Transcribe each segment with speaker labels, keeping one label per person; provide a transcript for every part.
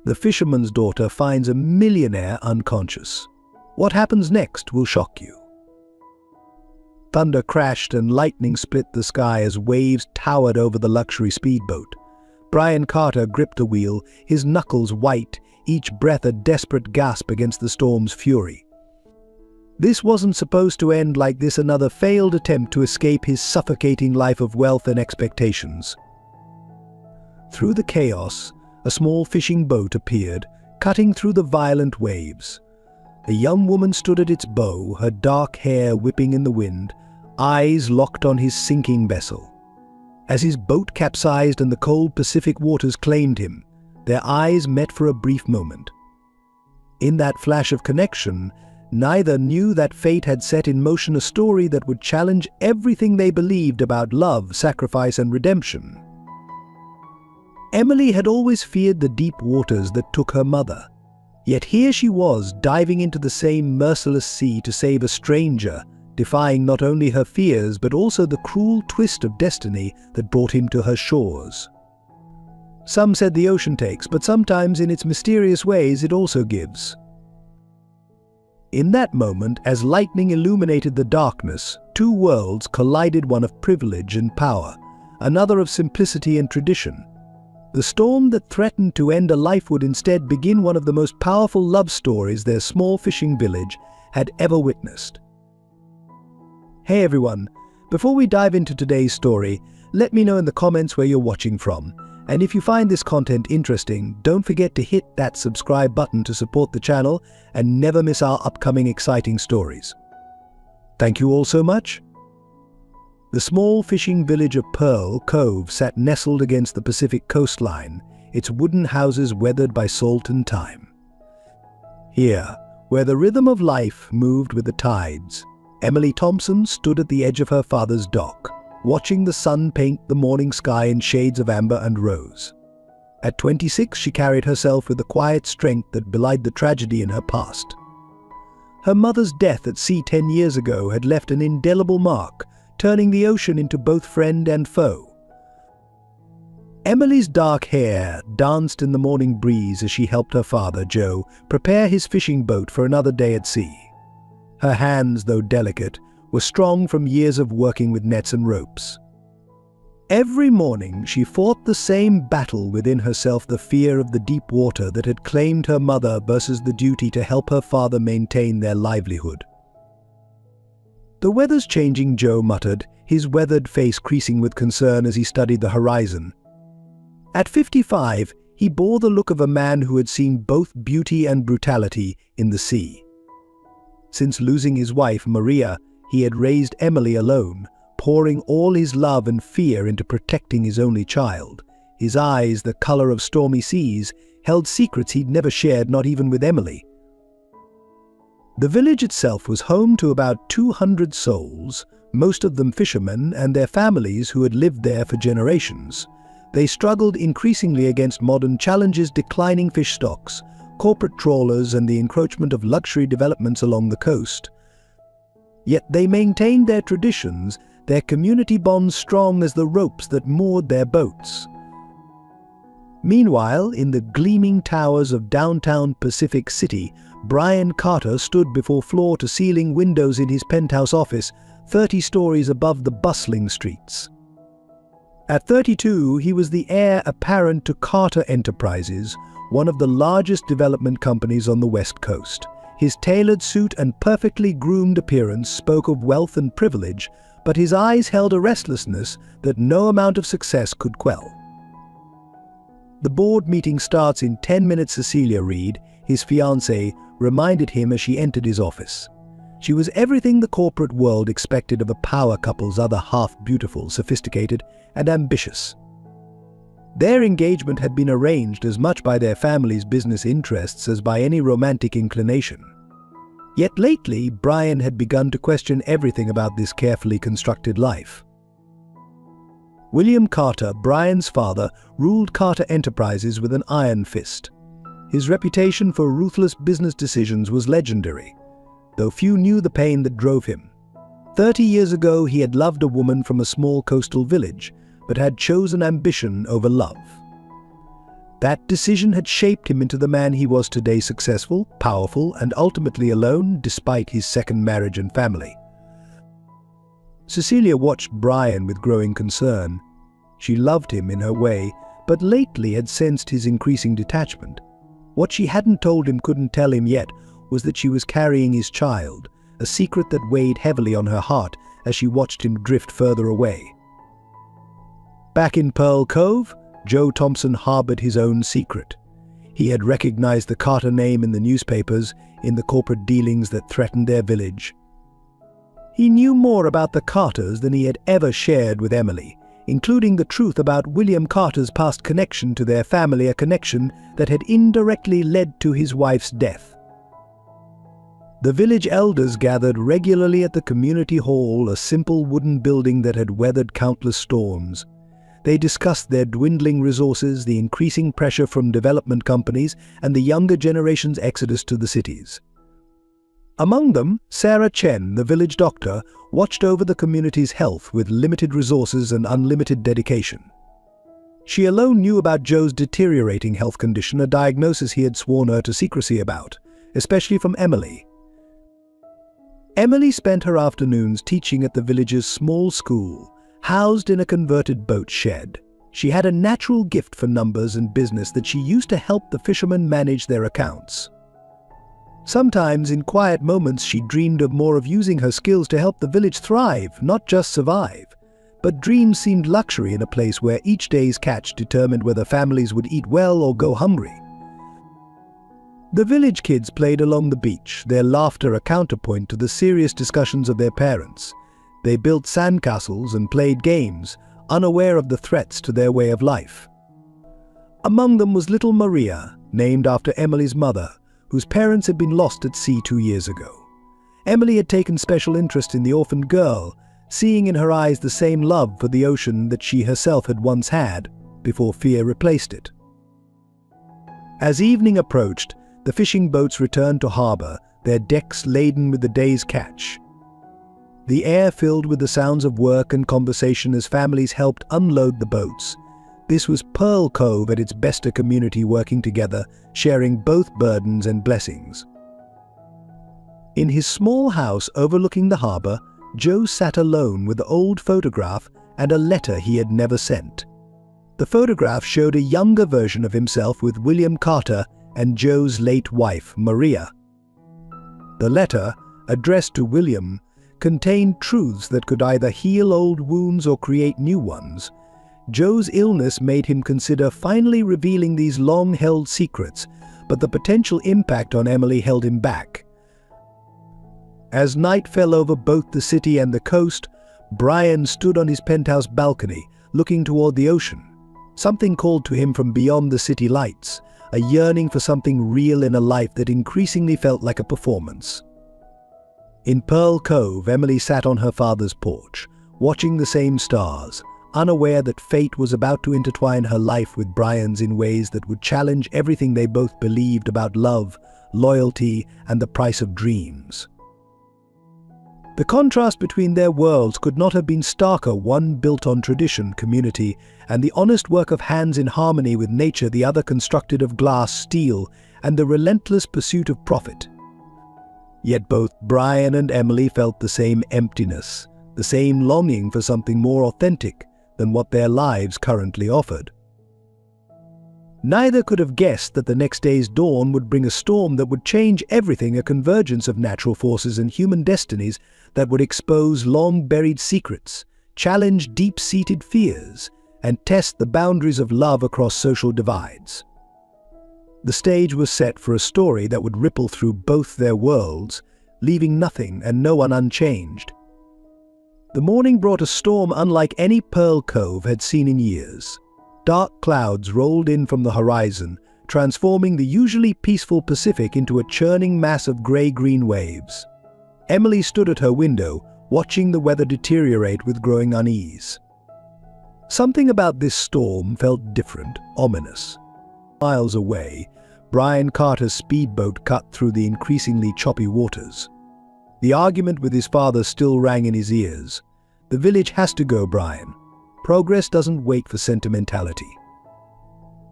Speaker 1: The fisherman's daughter finds a millionaire unconscious. What happens next will shock you. Thunder crashed and lightning split the sky as waves towered over the luxury speedboat. Brian Carter gripped the wheel, his knuckles white, each breath a desperate gasp against the storm's fury. This wasn't supposed to end like this, another failed attempt to escape his suffocating life of wealth and expectations. Through the chaos, a small fishing boat appeared, cutting through the violent waves. A young woman stood at its bow, her dark hair whipping in the wind, eyes locked on his sinking vessel. As his boat capsized and the cold Pacific waters claimed him, their eyes met for a brief moment. In that flash of connection, neither knew that fate had set in motion a story that would challenge everything they believed about love, sacrifice, and redemption. Emily had always feared the deep waters that took her mother. Yet here she was, diving into the same merciless sea to save a stranger, defying not only her fears but also the cruel twist of destiny that brought him to her shores. Some said the ocean takes, but sometimes in its mysterious ways it also gives. In that moment, as lightning illuminated the darkness, two worlds collided, one of privilege and power, another of simplicity and tradition. The storm that threatened to end a life would instead begin one of the most powerful love stories their small fishing village had ever witnessed. Hey everyone, before we dive into today's story, let me know in the comments where you're watching from. And if you find this content interesting, don't forget to hit that subscribe button to support the channel and never miss our upcoming exciting stories. Thank you all so much. The small fishing village of Pearl Cove sat nestled against the Pacific coastline, its wooden houses weathered by salt and time. Here, where the rhythm of life moved with the tides, Emily Thompson stood at the edge of her father's dock, watching the sun paint the morning sky in shades of amber and rose. At 26, she carried herself with a quiet strength that belied the tragedy in her past. Her mother's death at sea 10 years ago had left an indelible mark, turning the ocean into both friend and foe. Emily's dark hair danced in the morning breeze as she helped her father, Joe, prepare his fishing boat for another day at sea. Her hands, though delicate, were strong from years of working with nets and ropes. Every morning she fought the same battle within herself, the fear of the deep water that had claimed her mother versus the duty to help her father maintain their livelihood. "The weather's changing," Joe muttered, his weathered face creasing with concern as he studied the horizon. At 55, he bore the look of a man who had seen both beauty and brutality in the sea. Since losing his wife, Maria, he had raised Emily alone, pouring all his love and fear into protecting his only child. His eyes, the color of stormy seas, held secrets he'd never shared, not even with Emily. The village itself was home to about 200 souls, most of them fishermen and their families who had lived there for generations. They struggled increasingly against modern challenges, declining fish stocks, corporate trawlers, and the encroachment of luxury developments along the coast. Yet they maintained their traditions, their community bonds strong as the ropes that moored their boats. Meanwhile, in the gleaming towers of downtown Pacific City, Brian Carter stood before floor-to-ceiling windows in his penthouse office, 30 stories above the bustling streets. At 32, he was the heir apparent to Carter Enterprises, one of the largest development companies on the West Coast. His tailored suit and perfectly groomed appearance spoke of wealth and privilege, but his eyes held a restlessness that no amount of success could quell. The board meeting starts in 10 minutes, Cecilia Reed, his fiancée, reminded him as she entered his office. She was everything the corporate world expected of a power couple's other half: beautiful, sophisticated, and ambitious. Their engagement had been arranged as much by their family's business interests as by any romantic inclination. Yet lately, Brian had begun to question everything about this carefully constructed life. William Carter, Brian's father, ruled Carter Enterprises with an iron fist. His reputation for ruthless business decisions was legendary, though few knew the pain that drove him. 30 years ago, he had loved a woman from a small coastal village, but had chosen ambition over love. That decision had shaped him into the man he was today, successful, powerful, and ultimately alone despite his second marriage and family. Cecilia watched Brian with growing concern. She loved him in her way, but lately had sensed his increasing detachment. What she hadn't told him, couldn't tell him yet, was that she was carrying his child, a secret that weighed heavily on her heart as she watched him drift further away. Back in Pearl Cove, Joe Thompson harbored his own secret. He had recognized the Carter name in the newspapers, in the corporate dealings that threatened their village. He knew more about the Carters than he had ever shared with Emily, including the truth about William Carter's past connection to their family, a connection that had indirectly led to his wife's death. The village elders gathered regularly at the community hall, a simple wooden building that had weathered countless storms. They discussed their dwindling resources, the increasing pressure from development companies, and the younger generation's exodus to the cities. Among them, Sarah Chen, the village doctor, watched over the community's health with limited resources and unlimited dedication. She alone knew about Joe's deteriorating health condition, a diagnosis he had sworn her to secrecy about, especially from Emily. Emily spent her afternoons teaching at the village's small school, housed in a converted boat shed. She had a natural gift for numbers and business that she used to help the fishermen manage their accounts. Sometimes, in quiet moments, she dreamed more of using her skills to help the village thrive, not just survive. But dreams seemed luxury in a place where each day's catch determined whether families would eat well or go hungry. The village kids played along the beach, their laughter a counterpoint to the serious discussions of their parents. They built sandcastles and played games, unaware of the threats to their way of life. Among them was little Maria, named after Emily's mother, whose parents had been lost at sea 2 years ago. Emily had taken special interest in the orphaned girl, seeing in her eyes the same love for the ocean that she herself had once had, before fear replaced it. As evening approached, the fishing boats returned to harbor, their decks laden with the day's catch. The air filled with the sounds of work and conversation as families helped unload the boats. This was Pearl Cove at its best, a community working together, sharing both burdens and blessings. In his small house overlooking the harbor, Joe sat alone with the old photograph and a letter he had never sent. The photograph showed a younger version of himself with William Carter and Joe's late wife, Maria. The letter, addressed to William, contained truths that could either heal old wounds or create new ones. Joe's illness made him consider finally revealing these long-held secrets, but the potential impact on Emily held him back. As night fell over both the city and the coast, Brian stood on his penthouse balcony, looking toward the ocean. Something called to him from beyond the city lights, a yearning for something real in a life that increasingly felt like a performance. In Pearl Cove, Emily sat on her father's porch, watching the same stars, unaware that fate was about to intertwine her life with Brian's in ways that would challenge everything they both believed about love, loyalty, and the price of dreams. The contrast between their worlds could not have been starker, one built on tradition, community, and the honest work of hands in harmony with nature, the other constructed of glass, steel, and the relentless pursuit of profit. Yet both Brian and Emily felt the same emptiness, the same longing for something more authentic than what their lives currently offered. Neither could have guessed that the next day's dawn would bring a storm that would change everything, a convergence of natural forces and human destinies that would expose long-buried secrets, challenge deep-seated fears, and test the boundaries of love across social divides. The stage was set for a story that would ripple through both their worlds, leaving nothing and no one unchanged. The morning brought a storm unlike any Pearl Cove had seen in years. Dark clouds rolled in from the horizon, transforming the usually peaceful Pacific into a churning mass of gray-green waves. Emily stood at her window, watching the weather deteriorate with growing unease. Something about this storm felt different, ominous. Miles away, Brian Carter's speedboat cut through the increasingly choppy waters. The argument with his father still rang in his ears. "The village has to go, Brian. Progress doesn't wait for sentimentality."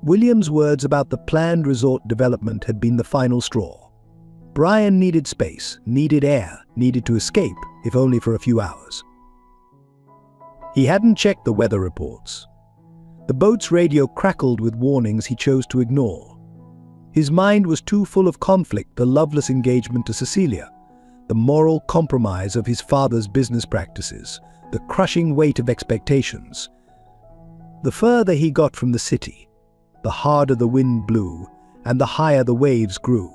Speaker 1: William's words about the planned resort development had been the final straw. Brian needed space, needed air, needed to escape, if only for a few hours. He hadn't checked the weather reports. The boat's radio crackled with warnings he chose to ignore. His mind was too full of conflict: the loveless engagement to Cecilia, the moral compromise of his father's business practices, the crushing weight of expectations. The further he got from the city, the harder the wind blew and the higher the waves grew.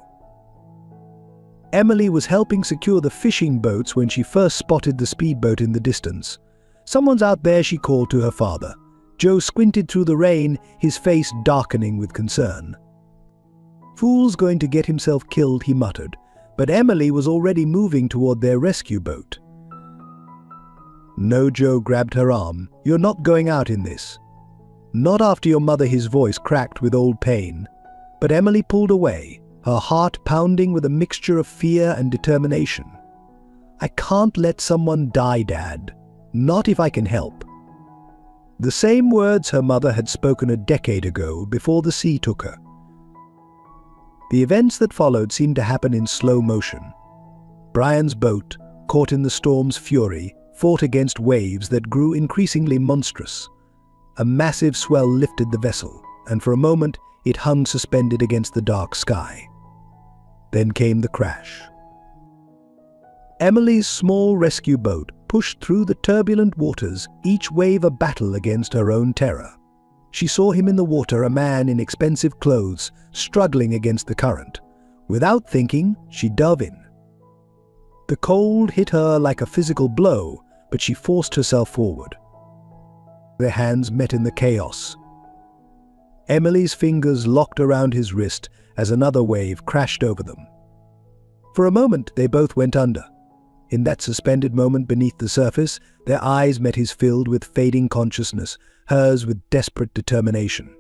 Speaker 1: Emily was helping secure the fishing boats when she first spotted the speedboat in the distance. "Someone's out there," she called to her father. Joe squinted through the rain, his face darkening with concern. "Fool's going to get himself killed," he muttered, but Emily was already moving toward their rescue boat. "No," Joe grabbed her arm. "You're not going out in this. Not after your mother." His voice cracked with old pain. But Emily pulled away, her heart pounding with a mixture of fear and determination. "I can't let someone die, Dad. Not if I can help." The same words her mother had spoken a decade ago, before the sea took her. The events that followed seemed to happen in slow motion. Brian's boat, caught in the storm's fury, fought against waves that grew increasingly monstrous. A massive swell lifted the vessel, and for a moment it hung suspended against the dark sky. Then came the crash. Emily's small rescue boat pushed through the turbulent waters, each wave a battle against her own terror. She saw him in the water, a man in expensive clothes, struggling against the current. Without thinking, she dove in. The cold hit her like a physical blow, but she forced herself forward. Their hands met in the chaos. Emily's fingers locked around his wrist as another wave crashed over them. For a moment, they both went under. In that suspended moment beneath the surface, their eyes met, his filled with fading consciousness, hers with desperate determination.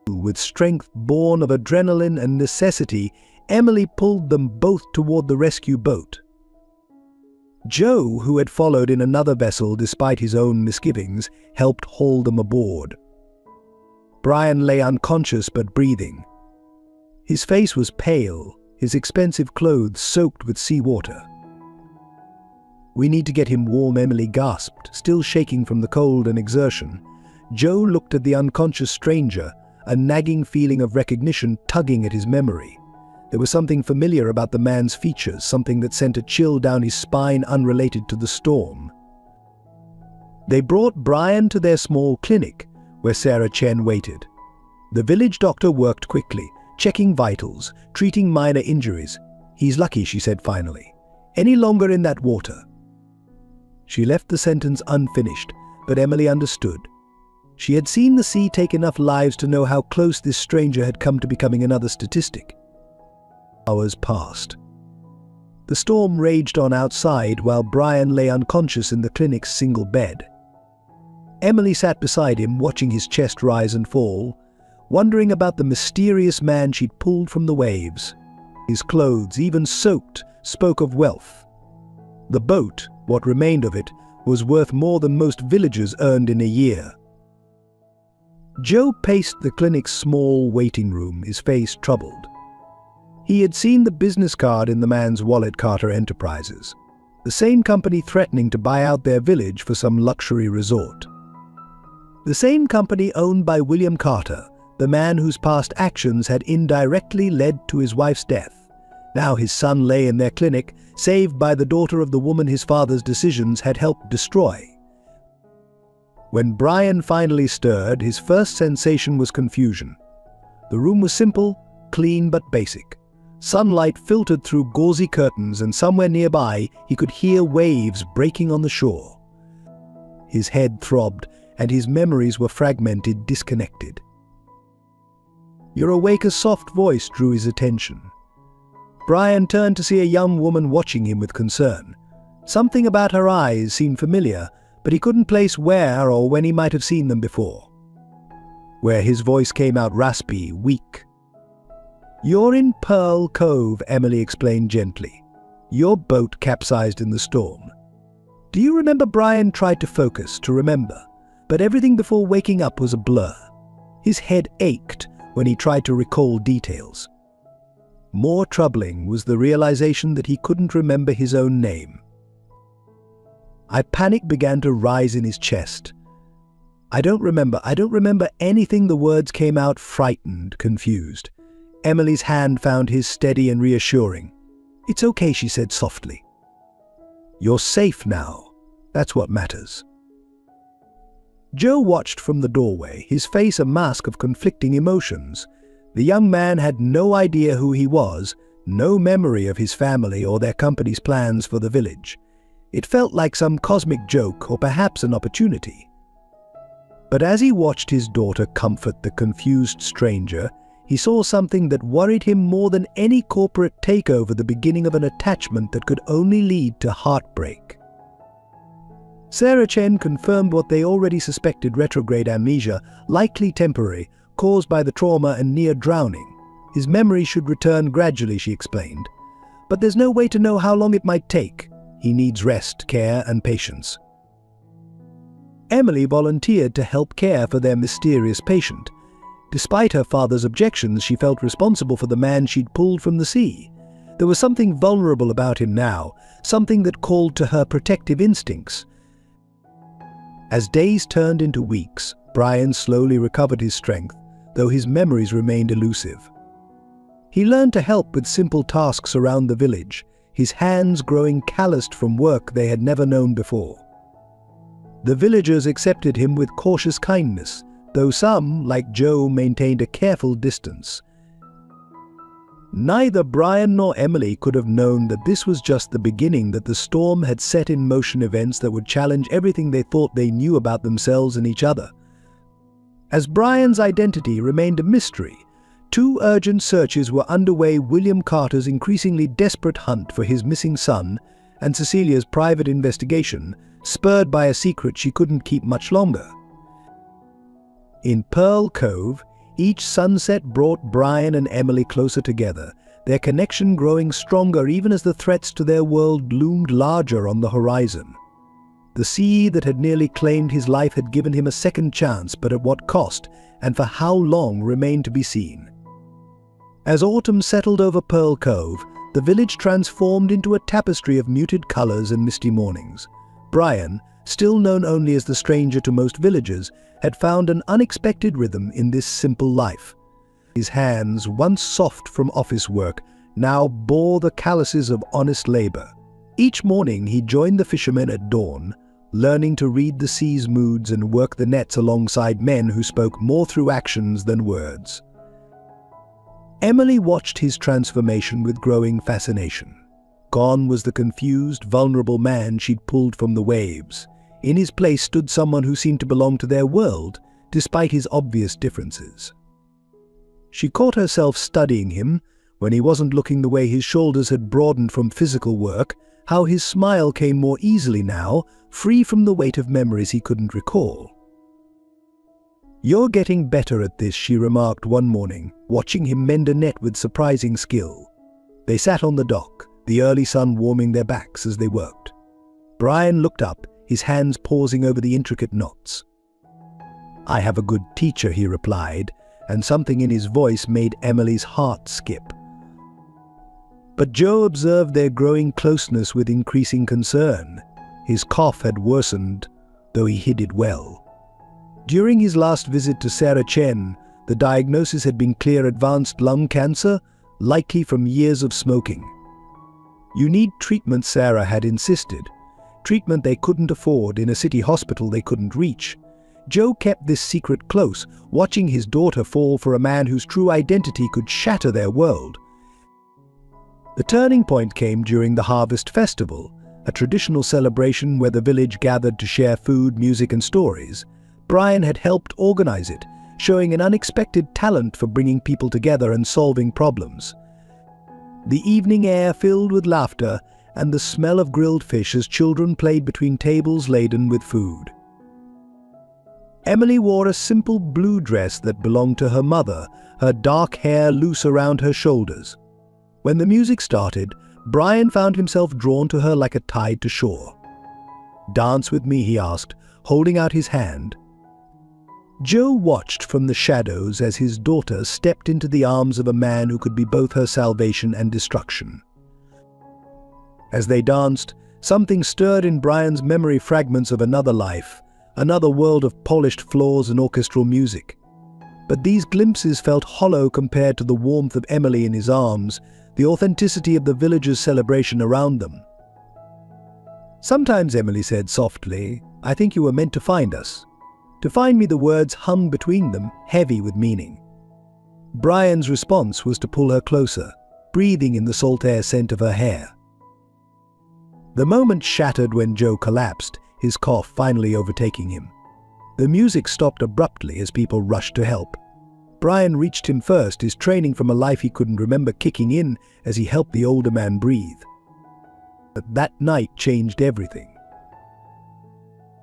Speaker 1: With strength born of adrenaline and necessity, Emily pulled them both toward the rescue boat. Joe, who had followed in another vessel despite his own misgivings, helped haul them aboard. Brian lay unconscious but breathing. His face was pale, his expensive clothes soaked with seawater. "We need to get him warm," Emily gasped, still shaking from the cold and exertion. Joe looked at the unconscious stranger, a nagging feeling of recognition tugging at his memory. There was something familiar about the man's features, something that sent a chill down his spine unrelated to the storm. They brought Brian to their small clinic, where Sarah Chen waited. The village doctor worked quickly, checking vitals, treating minor injuries. "He's lucky," she said finally. "Any longer in that water?" She left the sentence unfinished, but Emily understood. She had seen the sea take enough lives to know how close this stranger had come to becoming another statistic. Hours passed. The storm raged on outside while Brian lay unconscious in the clinic's single bed. Emily sat beside him, watching his chest rise and fall, wondering about the mysterious man she'd pulled from the waves. His clothes, even soaked, spoke of wealth. The boat, what remained of it, was worth more than most villagers earned in a year. Joe paced the clinic's small waiting room, his face troubled. He had seen the business card in the man's wallet, Carter Enterprises, the same company threatening to buy out their village for some luxury resort. The same company owned by William Carter, the man whose past actions had indirectly led to his wife's death. Now his son lay in their clinic, saved by the daughter of the woman his father's decisions had helped destroy. When Brian finally stirred, his first sensation was confusion. The room was simple, clean but basic. Sunlight filtered through gauzy curtains, and somewhere nearby he could hear waves breaking on the shore. His head throbbed, and his memories were fragmented, disconnected. "You're awake," a soft voice drew his attention. Brian turned to see a young woman watching him with concern. Something about her eyes seemed familiar, but he couldn't place where or when he might have seen them before. Where his voice came out raspy, weak. "You're in Pearl Cove," Emily explained gently. "Your boat capsized in the storm." "Do you remember?" Brian tried to focus, to remember, but everything before waking up was a blur. His head ached when he tried to recall details. More troubling was the realization that he couldn't remember his own name. A panic began to rise in his chest. I don't remember anything." The words came out frightened, confused. Emily's hand found his steady and reassuring. "It's okay," she said softly. "You're safe now. That's what matters." Joe watched from the doorway, his face a mask of conflicting emotions. The young man had no idea who he was, no memory of his family or their company's plans for the village. It felt like some cosmic joke or perhaps an opportunity. But as he watched his daughter comfort the confused stranger, he saw something that worried him more than any corporate takeover, the beginning of an attachment that could only lead to heartbreak. Sarah Chen confirmed what they already suspected: retrograde amnesia, likely temporary, caused by the trauma and near drowning. His memory should return gradually, she explained. But there's no way to know how long it might take. He needs rest, care, and patience. Emily volunteered to help care for their mysterious patient. Despite her father's objections, she felt responsible for the man she'd pulled from the sea. There was something vulnerable about him now, something that called to her protective instincts. As days turned into weeks, Brian slowly recovered his strength, though his memories remained elusive. He learned to help with simple tasks around the village, his hands growing calloused from work they had never known before. The villagers accepted him with cautious kindness, though some, like Joe, maintained a careful distance. Neither Brian nor Emily could have known that this was just the beginning, that the storm had set in motion events that would challenge everything they thought they knew about themselves and each other. As Brian's identity remained a mystery, two urgent searches were underway: William Carter's increasingly desperate hunt for his missing son, and Cecilia's private investigation, spurred by a secret she couldn't keep much longer. In Pearl Cove, each sunset brought Brian and Emily closer together, their connection growing stronger even as the threats to their world loomed larger on the horizon. The sea that had nearly claimed his life had given him a second chance, but at what cost, and for how long, remained to be seen. As autumn settled over Pearl Cove, the village transformed into a tapestry of muted colors and misty mornings. Brian, still known only as the stranger to most villagers, had found an unexpected rhythm in this simple life. His hands, once soft from office work, now bore the calluses of honest labor. Each morning he joined the fishermen at dawn, learning to read the sea's moods and work the nets alongside men who spoke more through actions than words. Emily watched his transformation with growing fascination. Gone was the confused, vulnerable man she'd pulled from the waves. In his place stood someone who seemed to belong to their world, despite his obvious differences. She caught herself studying him, when he wasn't looking the way his shoulders had broadened from physical work, how his smile came more easily now, free from the weight of memories he couldn't recall. "You're getting better at this," she remarked one morning, watching him mend a net with surprising skill. They sat on the dock, the early sun warming their backs as they worked. Brian looked up, his hands pausing over the intricate knots. "I have a good teacher," he replied, and something in his voice made Emily's heart skip. But Joe observed their growing closeness with increasing concern. His cough had worsened, though he hid it well. During his last visit to Sarah Chen, the diagnosis had been clear: advanced lung cancer, likely from years of smoking. "You need treatment," Sarah had insisted. Treatment they couldn't afford in a city hospital they couldn't reach. Joe kept this secret close, watching his daughter fall for a man whose true identity could shatter their world. The turning point came during the Harvest Festival, a traditional celebration where the village gathered to share food, music, and stories. Brian had helped organize it, showing an unexpected talent for bringing people together and solving problems. The evening air filled with laughter and the smell of grilled fish as children played between tables laden with food. Emily wore a simple blue dress that belonged to her mother, her dark hair loose around her shoulders. When the music started, Brian found himself drawn to her like a tide to shore. "Dance with me," he asked, holding out his hand. Joe watched from the shadows as his daughter stepped into the arms of a man who could be both her salvation and destruction. As they danced, something stirred in Brian's memory, fragments of another life, another world of polished floors and orchestral music. But these glimpses felt hollow compared to the warmth of Emily in his arms, the authenticity of the villagers' celebration around them. "Sometimes," Emily said softly, "I think you were meant to find us." To find me, the words hung between them, heavy with meaning. Brian's response was to pull her closer, breathing in the salt air scent of her hair. The moment shattered when Joe collapsed, his cough finally overtaking him. The music stopped abruptly as people rushed to help. Brian reached him first, his training from a life he couldn't remember kicking in as he helped the older man breathe. But that night changed everything.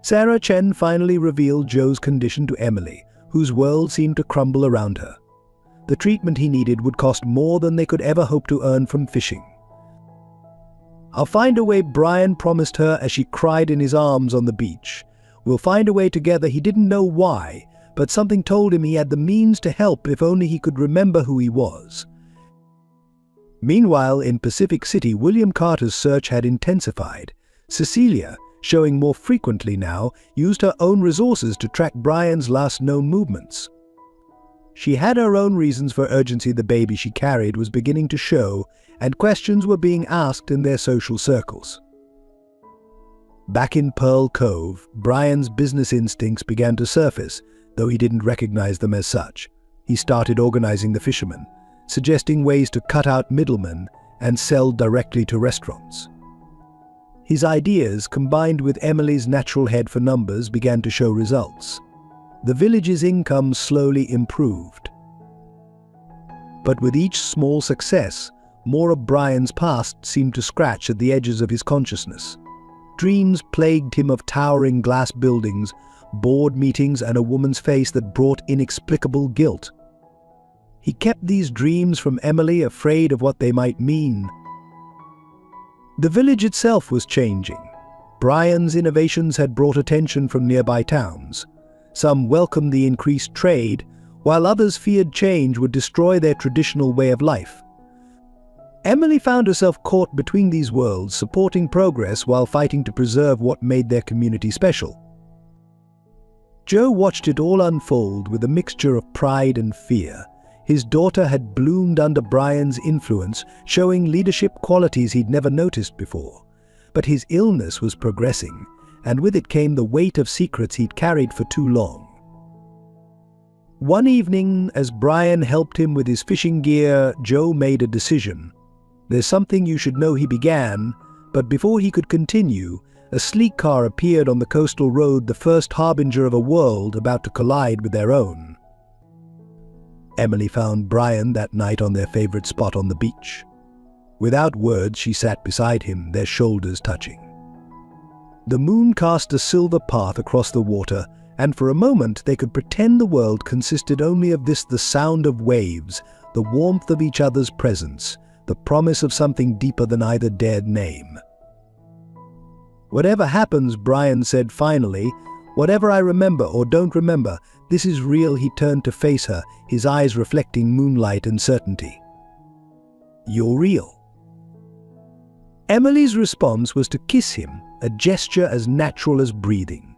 Speaker 1: Sarah Chen finally revealed Joe's condition to Emily, whose world seemed to crumble around her. The treatment he needed would cost more than they could ever hope to earn from fishing. "I'll find a way," Brian promised her as she cried in his arms on the beach. "We'll find a way together." He didn't know why, but something told him he had the means to help if only he could remember who he was. Meanwhile, in Pacific City, William Carter's search had intensified. Cecilia, showing more frequently now, used her own resources to track Brian's last known movements. She had her own reasons for urgency. The baby she carried was beginning to show, and questions were being asked in their social circles. Back in Pearl Cove, Brian's business instincts began to surface, though he didn't recognize them as such. He started organizing the Fisherman, suggesting ways to cut out middlemen and sell directly to restaurants. His ideas, combined with Emily's natural head for numbers, began to show results. The village's income slowly improved. But with each small success, more of Brian's past seemed to scratch at the edges of his consciousness. Dreams plagued him of towering glass buildings, board meetings, and a woman's face that brought inexplicable guilt. He kept these dreams from Emily, afraid of what they might mean. The village itself was changing. Brian's innovations had brought attention from nearby towns. Some welcomed the increased trade, while others feared change would destroy their traditional way of life. Emily found herself caught between these worlds, supporting progress while fighting to preserve what made their community special. Joe watched it all unfold with a mixture of pride and fear. His daughter had bloomed under Brian's influence, showing leadership qualities he'd never noticed before. But his illness was progressing, and with it came the weight of secrets he'd carried for too long. One evening, as Brian helped him with his fishing gear, Joe made a decision. "There's something you should know," he began, but before he could continue, a sleek car appeared on the coastal road, the first harbinger of a world about to collide with their own. Emily found Brian that night on their favorite spot on the beach. Without words, she sat beside him, their shoulders touching. The moon cast a silver path across the water, and for a moment they could pretend the world consisted only of this: the sound of waves, the warmth of each other's presence, the promise of something deeper than either dared name. "Whatever happens," Brian said finally, "whatever I remember or don't remember, this is real." He turned to face her, his eyes reflecting moonlight and certainty. "You're real." Emily's response was to kiss him, a gesture as natural as breathing.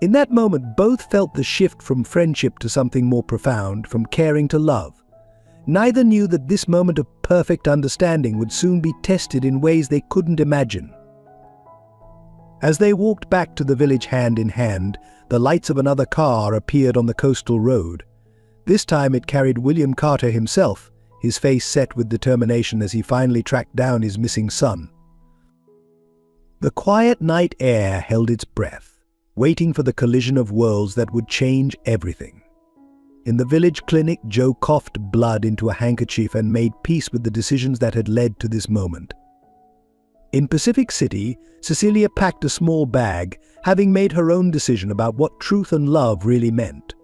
Speaker 1: In that moment, both felt the shift from friendship to something more profound, from caring to love. Neither knew that this moment of perfect understanding would soon be tested in ways they couldn't imagine. As they walked back to the village hand in hand, the lights of another car appeared on the coastal road. This time it carried William Carter himself, his face set with determination as he finally tracked down his missing son. The quiet night air held its breath, waiting for the collision of worlds that would change everything. In the village clinic, Joe coughed blood into a handkerchief and made peace with the decisions that had led to this moment. In Pacific City, Cecilia packed a small bag, having made her own decision about what truth and love really meant.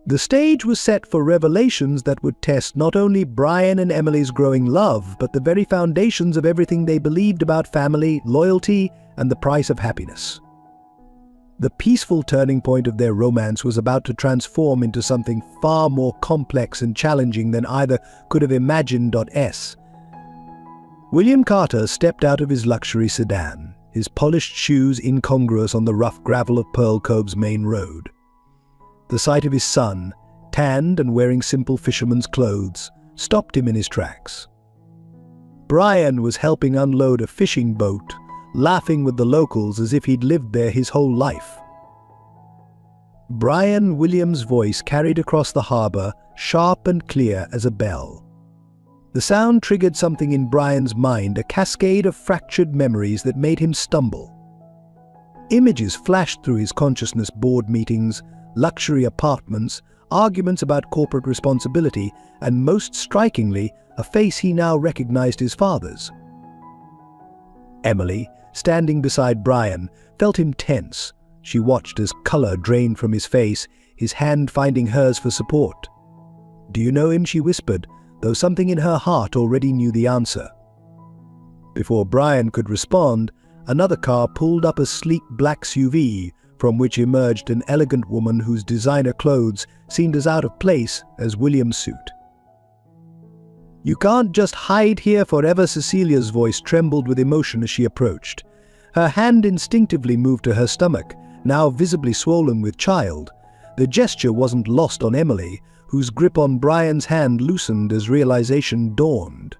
Speaker 1: The stage was set for revelations that would test not only Brian and Emily's growing love, but the very foundations of everything they believed about family, loyalty, and the price of happiness. The peaceful turning point of their romance was about to transform into something far more complex and challenging than either could have imagined. William Carter stepped out of his luxury sedan, his polished shoes incongruous on the rough gravel of Pearl Cove's main road. The sight of his son, tanned and wearing simple fisherman's clothes, stopped him in his tracks. Brian was helping unload a fishing boat, laughing with the locals as if he'd lived there his whole life. Brian Williams' voice carried across the harbor, sharp and clear as a bell. The sound triggered something in Brian's mind, a cascade of fractured memories that made him stumble. Images flashed through his consciousness: board meetings, luxury apartments, arguments about corporate responsibility, and most strikingly, a face he now recognized: his father's. Emily, standing beside Brian, felt him tense. She watched as color drained from his face, his hand finding hers for support. "Do you know him?" she whispered, though something in her heart already knew the answer. Before Brian could respond, another car pulled up, a sleek black SUV, from which emerged an elegant woman whose designer clothes seemed as out of place as William's suit. "You can't just hide here forever." Cecilia's voice trembled with emotion as she approached. Her hand instinctively moved to her stomach, now visibly swollen with child. The gesture wasn't lost on Emily, whose grip on Brian's hand loosened as realization dawned.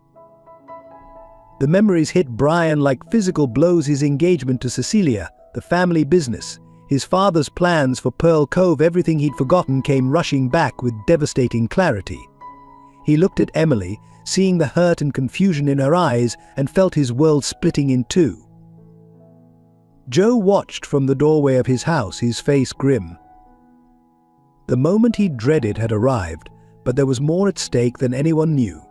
Speaker 1: The memories hit Brian like physical blows: his engagement to Cecilia, the family business, his father's plans for Pearl Cove. Everything he'd forgotten came rushing back with devastating clarity. He looked at Emily, seeing the hurt and confusion in her eyes, and felt his world splitting in two. Joe watched from the doorway of his house, his face grim. The moment he dreaded had arrived, but there was more at stake than anyone knew.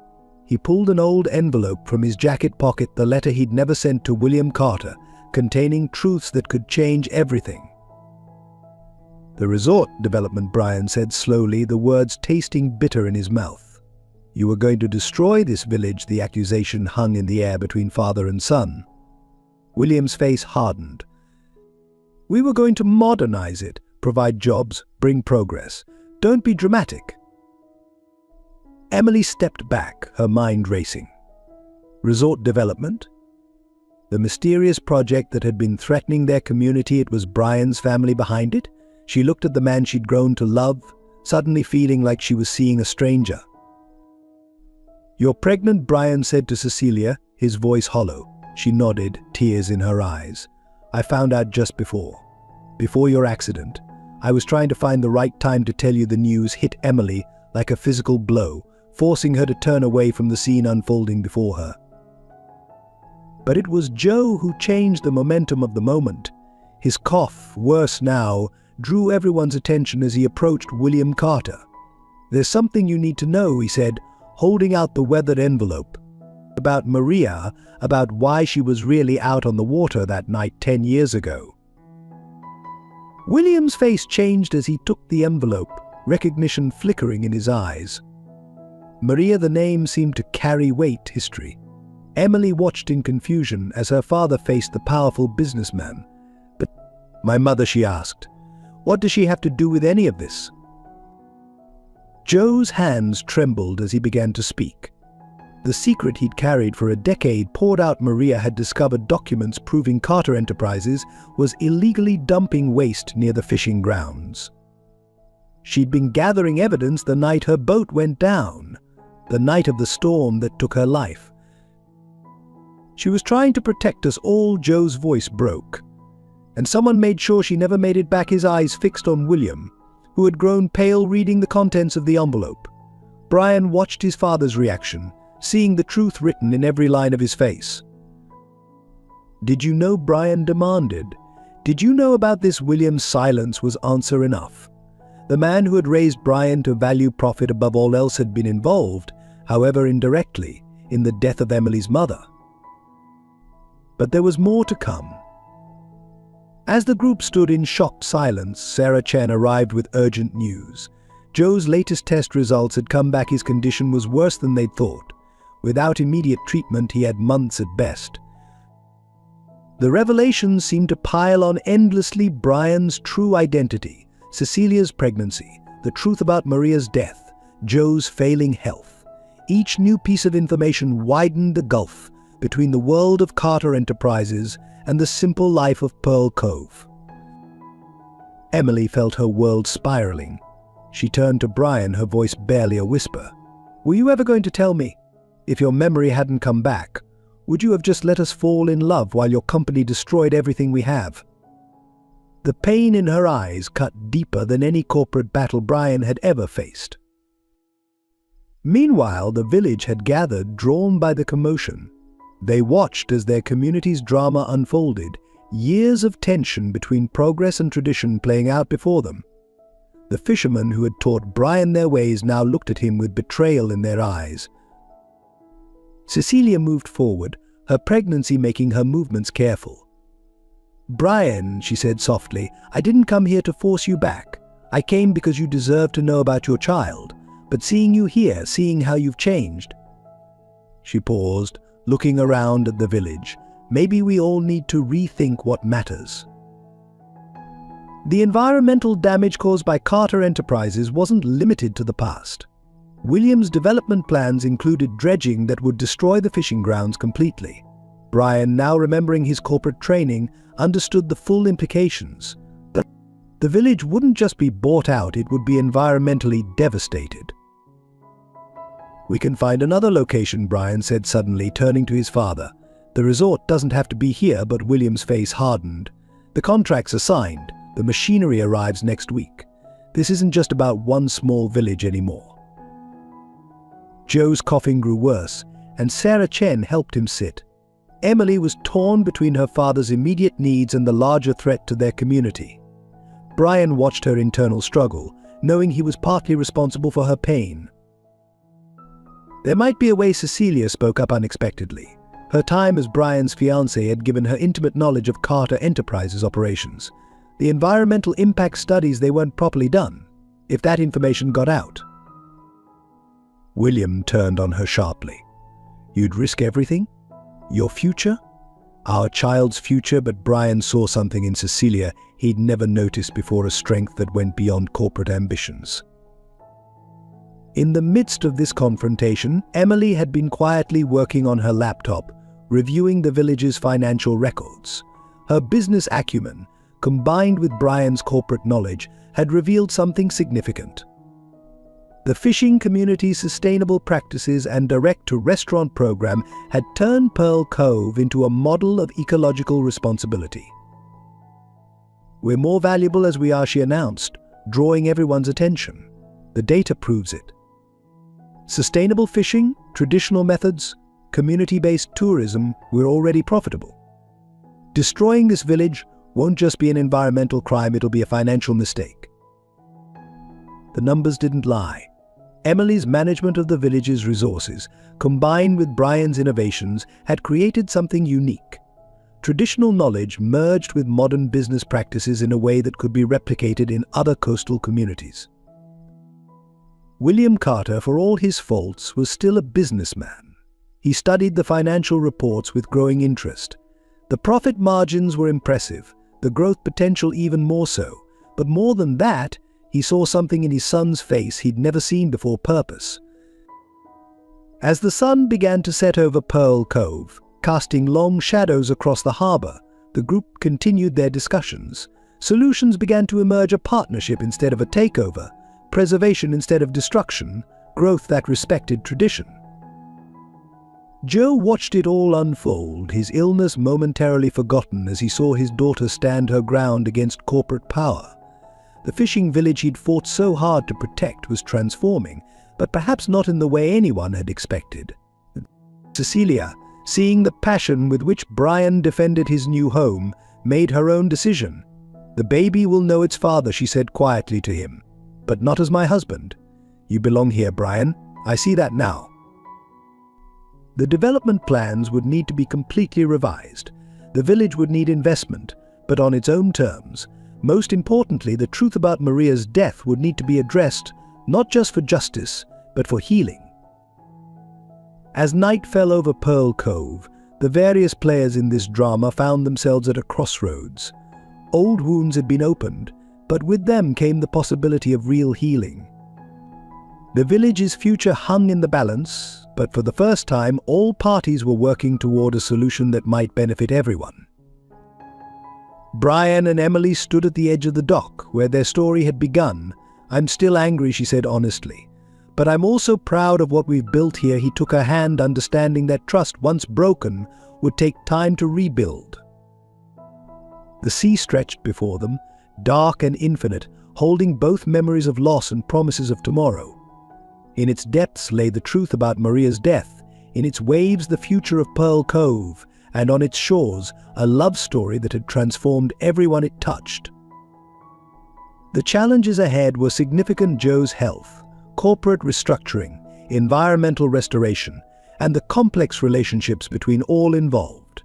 Speaker 1: He pulled an old envelope from his jacket pocket, the letter he'd never sent to William Carter, containing truths that could change everything. "The resort development," Brian said slowly, the words tasting bitter in his mouth. "You were going to destroy this village." The accusation hung in the air between father and son. William's face hardened. "We were going to modernize it, provide jobs, bring progress. Don't be dramatic." Emily stepped back, her mind racing. Resort development? The mysterious project that had been threatening their community, it was Brian's family behind it? She looked at the man she'd grown to love, suddenly feeling like she was seeing a stranger. "You're pregnant," Brian said to Cecilia, his voice hollow. She nodded, tears in her eyes. "I found out just before your accident. I was trying to find the right time to tell you." The news hit Emily like a physical blow, forcing her to turn away from the scene unfolding before her. But it was Joe who changed the momentum of the moment. His cough, worse now, drew everyone's attention as he approached William Carter. "There's something you need to know," he said, holding out the weathered envelope. "About Maria, about why she was really out on the water that night 10 years ago." William's face changed as he took the envelope, recognition flickering in his eyes. Maria, the name seemed to carry weight: history. Emily watched in confusion as her father faced the powerful businessman. "But my mother," she asked, "what does she have to do with any of this?" Joe's hands trembled as he began to speak. The secret he'd carried for a decade poured out. Maria had discovered documents proving Carter Enterprises was illegally dumping waste near the fishing grounds. She'd been gathering evidence the night her boat went down, the night of the storm that took her life. "She was trying to protect us all." Joe's voice broke. "And someone made sure she never made it back." His eyes fixed on William, who had grown pale reading the contents of the envelope. Brian watched his father's reaction, seeing the truth written in every line of his face. "Did you know?" Brian demanded. "Did you know about this?" William's silence was answer enough. The man who had raised Brian to value profit above all else had been involved, however indirectly, in the death of Emily's mother. But there was more to come. As the group stood in shocked silence, Sarah Chen arrived with urgent news. Joe's latest test results had come back. His condition was worse than they'd thought. Without immediate treatment, he had months at best. The revelations seemed to pile on endlessly: Brian's true identity, Cecilia's pregnancy, the truth about Maria's death, Joe's failing health. Each new piece of information widened the gulf between the world of Carter Enterprises and the simple life of Pearl Cove. Emily felt her world spiraling. She turned to Brian, her voice barely a whisper. "Were you ever going to tell me? If your memory hadn't come back, would you have just let us fall in love while your company destroyed everything we have?" The pain in her eyes cut deeper than any corporate battle Brian had ever faced. Meanwhile, the village had gathered, drawn by the commotion. They watched as their community's drama unfolded, years of tension between progress and tradition playing out before them. The fishermen who had taught Brian their ways now looked at him with betrayal in their eyes. Cecilia moved forward, her pregnancy making her movements careful. "Brian," she said softly, "I didn't come here to force you back. I came because you deserve to know about your child. But seeing you here, seeing how you've changed..." She paused, looking around at the village. "Maybe we all need to rethink what matters." The environmental damage caused by Carter Enterprises wasn't limited to the past. William's development plans included dredging that would destroy the fishing grounds completely. Brian, now remembering his corporate training, understood the full implications. The village wouldn't just be bought out, it would be environmentally devastated. "We can find another location," Brian said suddenly, turning to his father. "The resort doesn't have to be here," but William's face hardened. "The contracts are signed. The machinery arrives next week. This isn't just about one small village anymore." Joe's coughing grew worse, and Sarah Chen helped him sit. Emily was torn between her father's immediate needs and the larger threat to their community. Brian watched her internal struggle, knowing he was partly responsible for her pain. There might be a way. Cecilia spoke up unexpectedly. Her time as Brian's fiancée had given her intimate knowledge of Carter Enterprises' operations. The environmental impact studies, they weren't properly done. If that information got out... William turned on her sharply. "You'd risk everything? Your future? Our child's future?" But Brian saw something in Cecilia he'd never noticed before, a strength that went beyond corporate ambitions. In the midst of this confrontation, Emily had been quietly working on her laptop, reviewing the village's financial records. Her business acumen, combined with Brian's corporate knowledge, had revealed something significant. The fishing community's sustainable practices and direct-to-restaurant program had turned Pearl Cove into a model of ecological responsibility. "We're more valuable as we are," she announced, drawing everyone's attention. "The data proves it. Sustainable fishing, traditional methods, community-based tourism, we're already profitable. Destroying this village won't just be an environmental crime, it'll be a financial mistake." The numbers didn't lie. Emily's management of the village's resources, combined with Brian's innovations, had created something unique. Traditional knowledge merged with modern business practices in a way that could be replicated in other coastal communities. William Carter, for all his faults, was still a businessman. He studied the financial reports with growing interest. The profit margins were impressive, the growth potential even more so. But more than that, he saw something in his son's face he'd never seen before: purpose. As the sun began to set over Pearl Cove, casting long shadows across the harbor, the group continued their discussions. Solutions began to emerge: a partnership instead of a takeover, preservation instead of destruction, growth that respected tradition. Joe watched it all unfold, his illness momentarily forgotten as he saw his daughter stand her ground against corporate power. The fishing village he'd fought so hard to protect was transforming, but perhaps not in the way anyone had expected. Cecilia, seeing the passion with which Brian defended his new home, made her own decision. "The baby will know its father," she said quietly to him. "But not as my husband. You belong here, Brian. I see that now." The development plans would need to be completely revised. The village would need investment, but on its own terms. Most importantly, the truth about Maria's death would need to be addressed, not just for justice, but for healing. As night fell over Pearl Cove, The various players in this drama found themselves at a crossroads. Old wounds had been opened, but with them came the possibility of real healing. The village's future hung in the balance, but for the first time, all parties were working toward a solution that might benefit everyone. Brian and Emily stood at the edge of the dock, where their story had begun. "I'm still angry," she said honestly. "But I'm also proud of what we've built here." He took her hand, understanding that trust, once broken, would take time to rebuild. The sea stretched before them, dark and infinite, holding both memories of loss and promises of tomorrow. In its depths lay the truth about Maria's death, in its waves the future of Pearl Cove, and on its shores a love story that had transformed everyone it touched. The challenges ahead were significant: Joe's health, corporate restructuring, environmental restoration, and the complex relationships between all involved.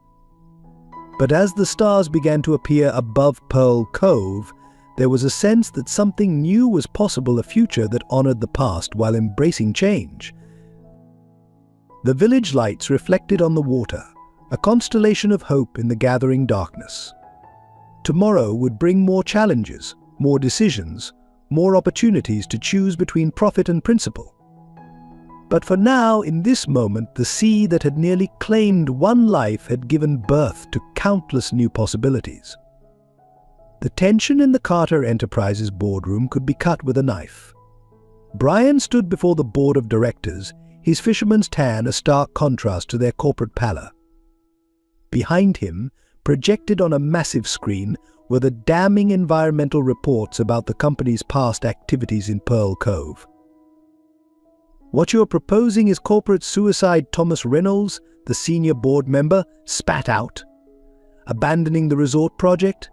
Speaker 1: But as the stars began to appear above Pearl Cove, there was a sense that something new was possible, a future that honored the past while embracing change. The village lights reflected on the water, a constellation of hope in the gathering darkness. Tomorrow would bring more challenges, more decisions, more opportunities to choose between profit and principle. But for now, in this moment, the sea that had nearly claimed one life had given birth to countless new possibilities. The tension in the Carter Enterprises boardroom could be cut with a knife. Brian stood before the board of directors, his fisherman's tan a stark contrast to their corporate pallor. Behind him, projected on a massive screen, were the damning environmental reports about the company's past activities in Pearl Cove. "What you're proposing is corporate suicide," Thomas Reynolds, the senior board member, spat out. "Abandoning the resort project?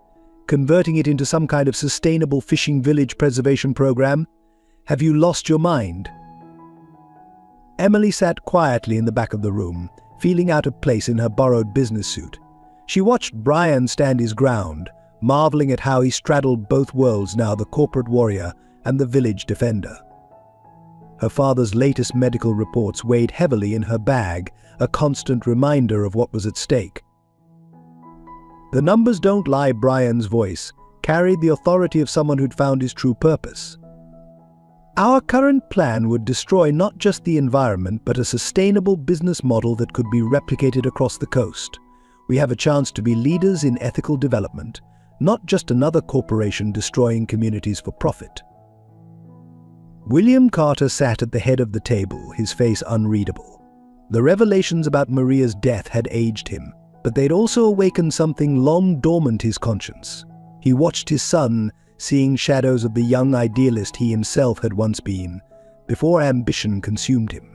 Speaker 1: Converting it into some kind of sustainable fishing village preservation program? Have you lost your mind?" Emily sat quietly in the back of the room, feeling out of place in her borrowed business suit. She watched Brian stand his ground, marveling at how he straddled both worlds now, the corporate warrior and the village defender. Her father's latest medical reports weighed heavily in her bag, a constant reminder of what was at stake. "The numbers don't lie," Brian's voice carried the authority of someone who'd found his true purpose. "Our current plan would destroy not just the environment, but a sustainable business model that could be replicated across the coast. We have a chance to be leaders in ethical development, not just another corporation destroying communities for profit." William Carter sat at the head of the table, his face unreadable. The revelations about Maria's death had aged him, but they'd also awakened something long dormant in his conscience. He watched his son, seeing shadows of the young idealist he himself had once been, before ambition consumed him.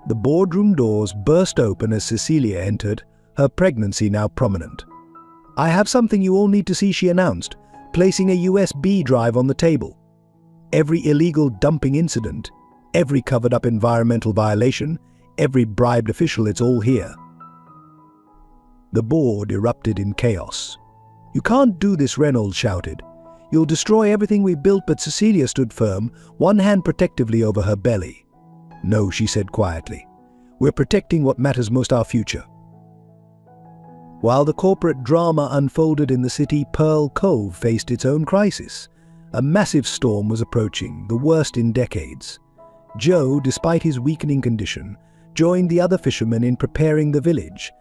Speaker 1: The boardroom doors burst open as Cecilia entered, her pregnancy now prominent. "I have something you all need to see," she announced, placing a USB drive on the table. Every illegal dumping incident, every covered-up environmental violation, every bribed official, it's all here. The board erupted in chaos. "You can't do this," Reynolds shouted. "You'll destroy everything we built." But Cecilia stood firm, one hand protectively over her belly. "No," she said quietly. "We're protecting what matters most, our future." While the corporate drama unfolded in the city, Pearl Cove faced its own crisis. A massive storm was approaching, the worst in decades. Joe, despite his weakening condition, joined the other fishermen in preparing the village.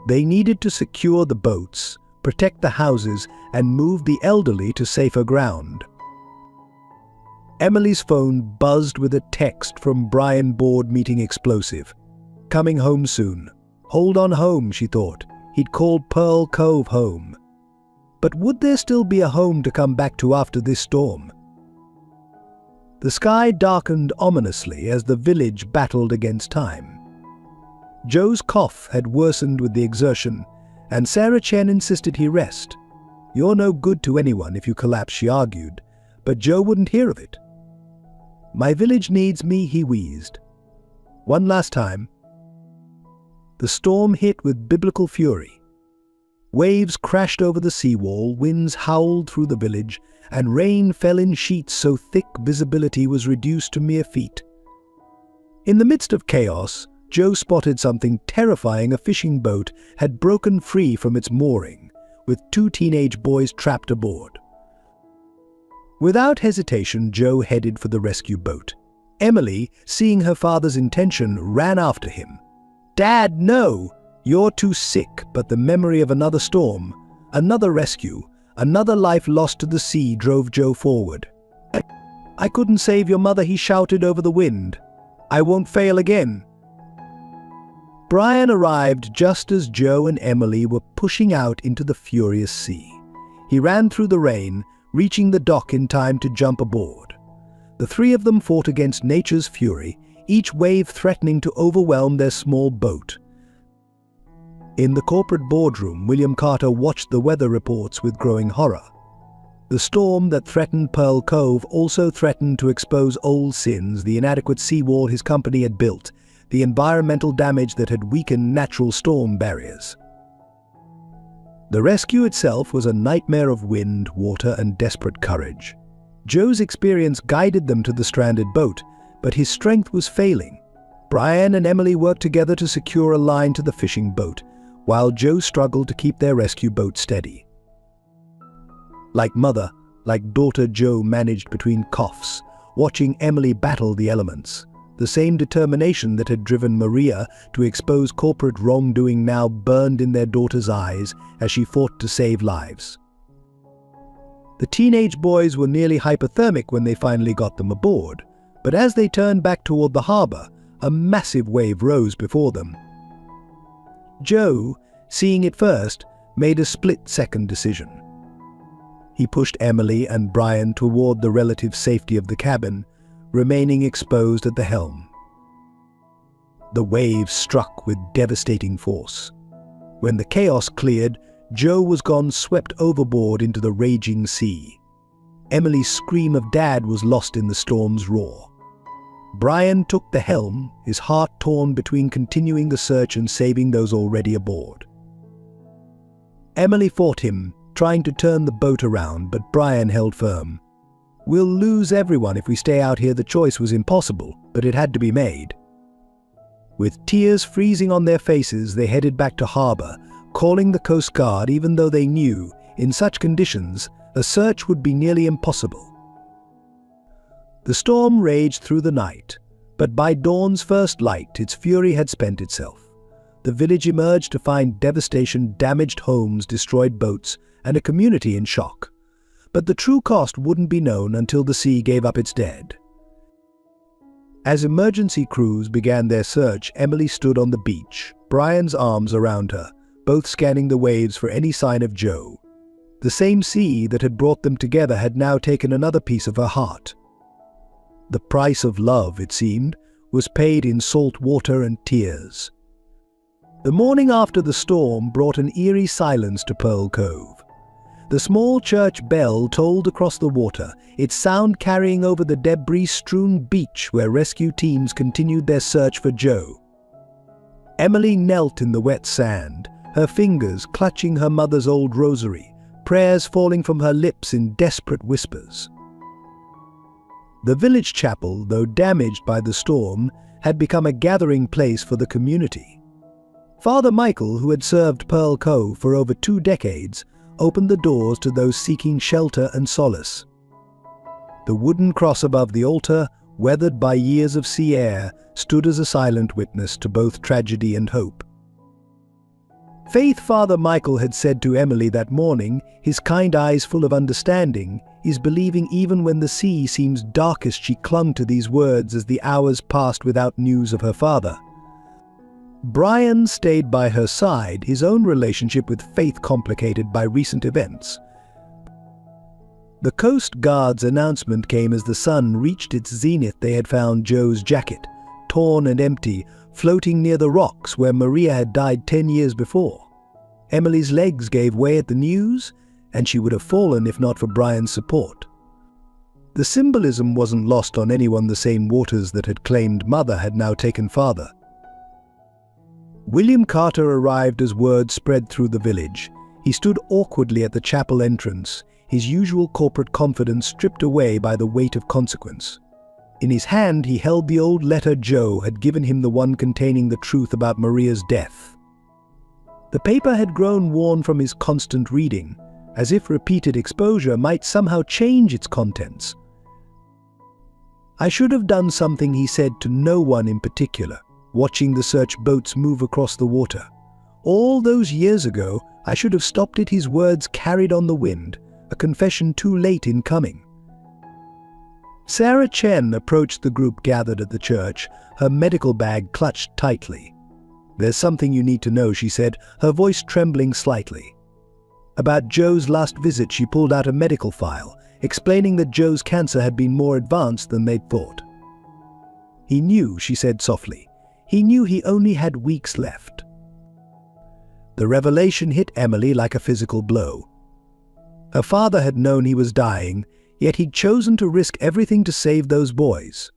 Speaker 1: They needed to secure the boats, protect the houses, and move the elderly to safer ground. Emily's phone buzzed with a text from Brian, board meeting explosive. "Coming home soon." Hold on, home, she thought. He'd called Pearl Cove home. But would there still be a home to come back to after this storm? The sky darkened ominously as the village battled against time. Joe's cough had worsened with the exertion, and Sarah Chen insisted he rest. "You're no good to anyone if you collapse," she argued, but Joe wouldn't hear of it. "My village needs me," he wheezed. One last time. The storm hit with biblical fury. Waves crashed over the seawall, winds howled through the village, and rain fell in sheets so thick visibility was reduced to mere feet. In the midst of chaos, Joe spotted something terrifying. A fishing boat had broken free from its mooring, with two teenage boys trapped aboard. Without hesitation, Joe headed for the rescue boat. Emily, seeing her father's intention, ran after him. "Dad, no! You're too sick." But the memory of another storm, another rescue, another life lost to the sea drove Joe forward. "I couldn't save your mother," he shouted over the wind. "I won't fail again." Brian arrived just as Joe and Emily were pushing out into the furious sea. He ran through the rain, reaching the dock in time to jump aboard. The three of them fought against nature's fury, each wave threatening to overwhelm their small boat. In the corporate boardroom, William Carter watched the weather reports with growing horror. The storm that threatened Pearl Cove also threatened to expose old sins: the inadequate seawall his company had built, the environmental damage that had weakened natural storm barriers. The rescue itself was a nightmare of wind, water, and desperate courage. Joe's experience guided them to the stranded boat, but his strength was failing. Brian and Emily worked together to secure a line to the fishing boat, while Joe struggled to keep their rescue boat steady. Like mother, like daughter, Joe managed between coughs, watching Emily battle the elements. The same determination that had driven Maria to expose corporate wrongdoing now burned in their daughter's eyes as she fought to save lives. The teenage boys were nearly hypothermic when they finally got them aboard, but as they turned back toward the harbor, a massive wave rose before them. Joe, seeing it first, made a split-second decision. He pushed Emily and Brian toward the relative safety of the cabin, remaining exposed at the helm. The waves struck with devastating force. When the chaos cleared, Joe was gone, swept overboard into the raging sea. Emily's scream of "Dad" was lost in the storm's roar. Brian took the helm, his heart torn between continuing the search and saving those already aboard. Emily fought him, trying to turn the boat around, but Brian held firm. "We'll lose everyone if we stay out here." The choice was impossible, but it had to be made. With tears freezing on their faces, they headed back to harbor, calling the Coast Guard, even though they knew, in such conditions, a search would be nearly impossible. The storm raged through the night, but by dawn's first light, its fury had spent itself. The village emerged to find devastation: damaged homes, destroyed boats, and a community in shock. But the true cost wouldn't be known until the sea gave up its dead. As emergency crews began their search, Emily stood on the beach, Brian's arms around her, both scanning the waves for any sign of Joe. The same sea that had brought them together had now taken another piece of her heart. The price of love, it seemed, was paid in salt water and tears. The morning after the storm brought an eerie silence to Pearl Cove. The small church bell tolled across the water, its sound carrying over the debris-strewn beach where rescue teams continued their search for Joe. Emily knelt in the wet sand, her fingers clutching her mother's old rosary, prayers falling from her lips in desperate whispers. The village chapel, though damaged by the storm, had become a gathering place for the community. Father Michael, who had served Pearl Cove for over 2 decades, opened the doors to those seeking shelter and solace. The wooden cross above the altar, weathered by years of sea air, stood as a silent witness to both tragedy and hope. Faith, Father Michael had said to Emily that morning, his kind eyes full of understanding, is believing even when the sea seems darkest. She clung to these words as the hours passed without news of her father. Brian stayed by her side, his own relationship with Faith complicated by recent events. The Coast Guard's announcement came as the sun reached its zenith. They had found Joe's jacket, torn and empty, floating near the rocks where Maria had died 10 years before. Emily's legs gave way at the news, and she would have fallen if not for Brian's support. The symbolism wasn't lost on anyone. The same waters that had claimed mother had now taken father. William Carter arrived as word spread through the village. He stood awkwardly at the chapel entrance, his usual corporate confidence stripped away by the weight of consequence. In his hand he held the old letter Joe had given him, the one containing the truth about Maria's death. The paper had grown worn from his constant reading, as if repeated exposure might somehow change its contents. "I should have done something," he said to no one in particular, watching the search boats move across the water. "All those years ago, I should have stopped it." His words carried on the wind, a confession too late in coming. Sarah Chen approached the group gathered at the church, her medical bag clutched tightly. "There's something you need to know," she said, her voice trembling slightly. About Joe's last visit, she pulled out a medical file, explaining that Joe's cancer had been more advanced than they'd thought. "He knew," she said softly. "He knew he only had weeks left." The revelation hit Emily like a physical blow. Her father had known he was dying, yet he'd chosen to risk everything to save those boys.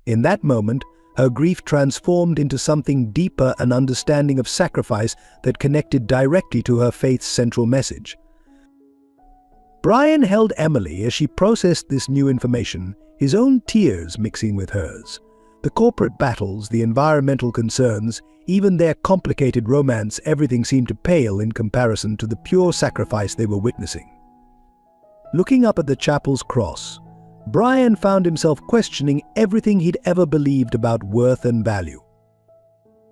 Speaker 1: In that moment, her grief transformed into something deeper, an understanding of sacrifice that connected directly to her faith's central message. Brian held Emily as she processed this new information, his own tears mixing with hers. The corporate battles, the environmental concerns, even their complicated romance, everything seemed to pale in comparison to the pure sacrifice they were witnessing. Looking up at the chapel's cross, Brian found himself questioning everything he'd ever believed about worth and value.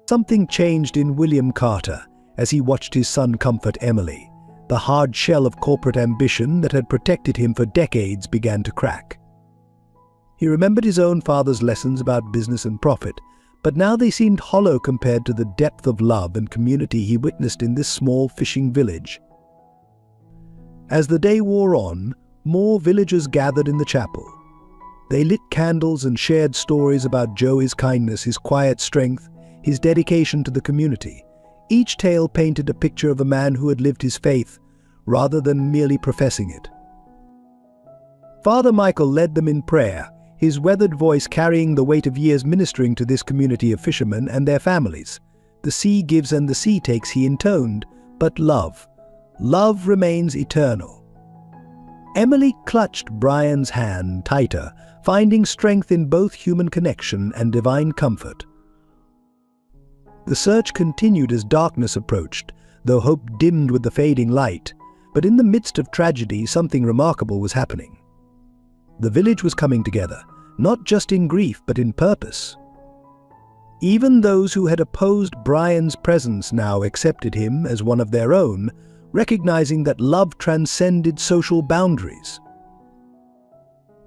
Speaker 1: Something changed in William Carter as he watched his son comfort Emily. The hard shell of corporate ambition that had protected him for decades began to crack. He remembered his own father's lessons about business and profit, but now they seemed hollow compared to the depth of love and community he witnessed in this small fishing village. As the day wore on, more villagers gathered in the chapel. They lit candles and shared stories about Joe, his kindness, his quiet strength, his dedication to the community. Each tale painted a picture of a man who had lived his faith, rather than merely professing it. Father Michael led them in prayer, his weathered voice carrying the weight of years ministering to this community of fishermen and their families. "The sea gives and the sea takes," he intoned, "but love remains eternal." Emily clutched Brian's hand tighter, finding strength in both human connection and divine comfort. The search continued as darkness approached, though hope dimmed with the fading light. But in the midst of tragedy, something remarkable was happening. The village was coming together, not just in grief, but in purpose. Even those who had opposed Brian's presence now accepted him as one of their own, recognizing that love transcended social boundaries.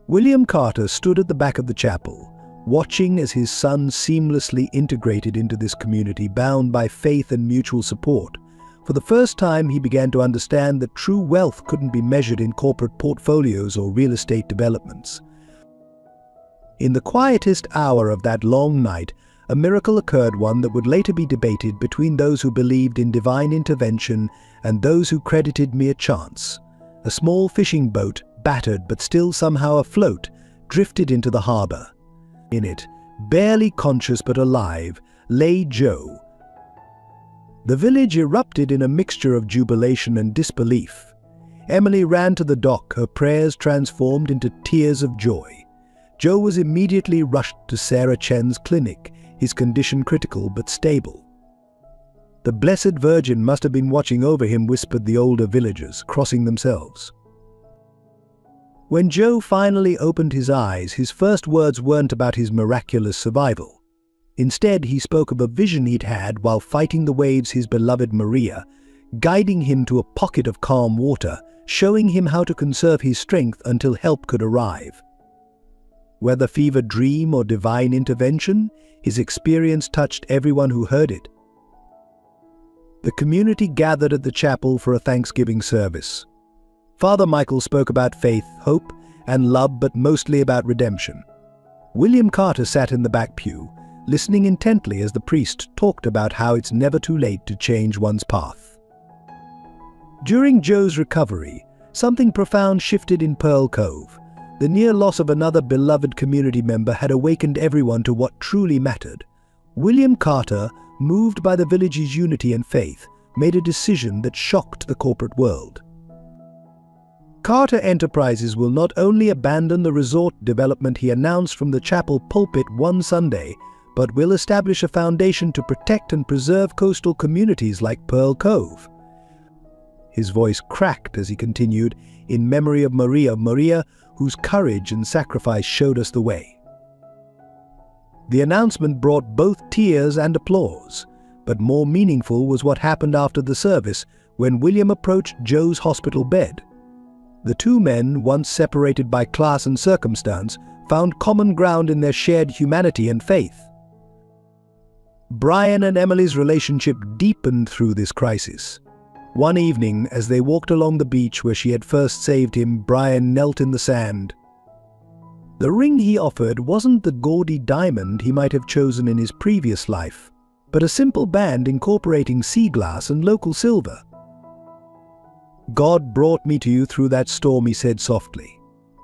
Speaker 1: William Carter stood at the back of the chapel, watching as his son seamlessly integrated into this community bound by faith and mutual support. For the first time, he began to understand that true wealth couldn't be measured in corporate portfolios or real estate developments. In the quietest hour of that long night, a miracle occurred, one that would later be debated between those who believed in divine intervention and those who credited mere chance. A small fishing boat, battered but still somehow afloat, drifted into the harbor. In it, barely conscious but alive, lay Joe. The village erupted in a mixture of jubilation and disbelief. Emily ran to the dock, her prayers transformed into tears of joy. Joe was immediately rushed to Sarah Chen's clinic, his condition critical but stable. "The Blessed Virgin must have been watching over him," whispered the older villagers, crossing themselves. When Joe finally opened his eyes, his first words weren't about his miraculous survival. Instead, he spoke of a vision he'd had while fighting the waves, his beloved Maria, guiding him to a pocket of calm water, showing him how to conserve his strength until help could arrive. Whether fever dream or divine intervention, his experience touched everyone who heard it. The community gathered at the chapel for a Thanksgiving service. Father Michael spoke about faith, hope, and love, but mostly about redemption. William Carter sat in the back pew, listening intently as the priest talked about how it's never too late to change one's path. During Joe's recovery, something profound shifted in Pearl Cove. The near loss of another beloved community member had awakened everyone to what truly mattered. William Carter, moved by the village's unity and faith, made a decision that shocked the corporate world. Carter Enterprises will not only abandon the resort development he announced from the chapel pulpit one Sunday, but will establish a foundation to protect and preserve coastal communities like Pearl Cove. His voice cracked as he continued, in memory of Maria, whose courage and sacrifice showed us the way. The announcement brought both tears and applause, but more meaningful was what happened after the service when William approached Joe's hospital bed. The two men, once separated by class and circumstance, found common ground in their shared humanity and faith. Brian and Emily's relationship deepened through this crisis. One evening, as they walked along the beach where she had first saved him, Brian knelt in the sand. The ring he offered wasn't the gaudy diamond he might have chosen in his previous life, but a simple band incorporating sea glass and local silver. "God brought me to you through that storm," he said softly.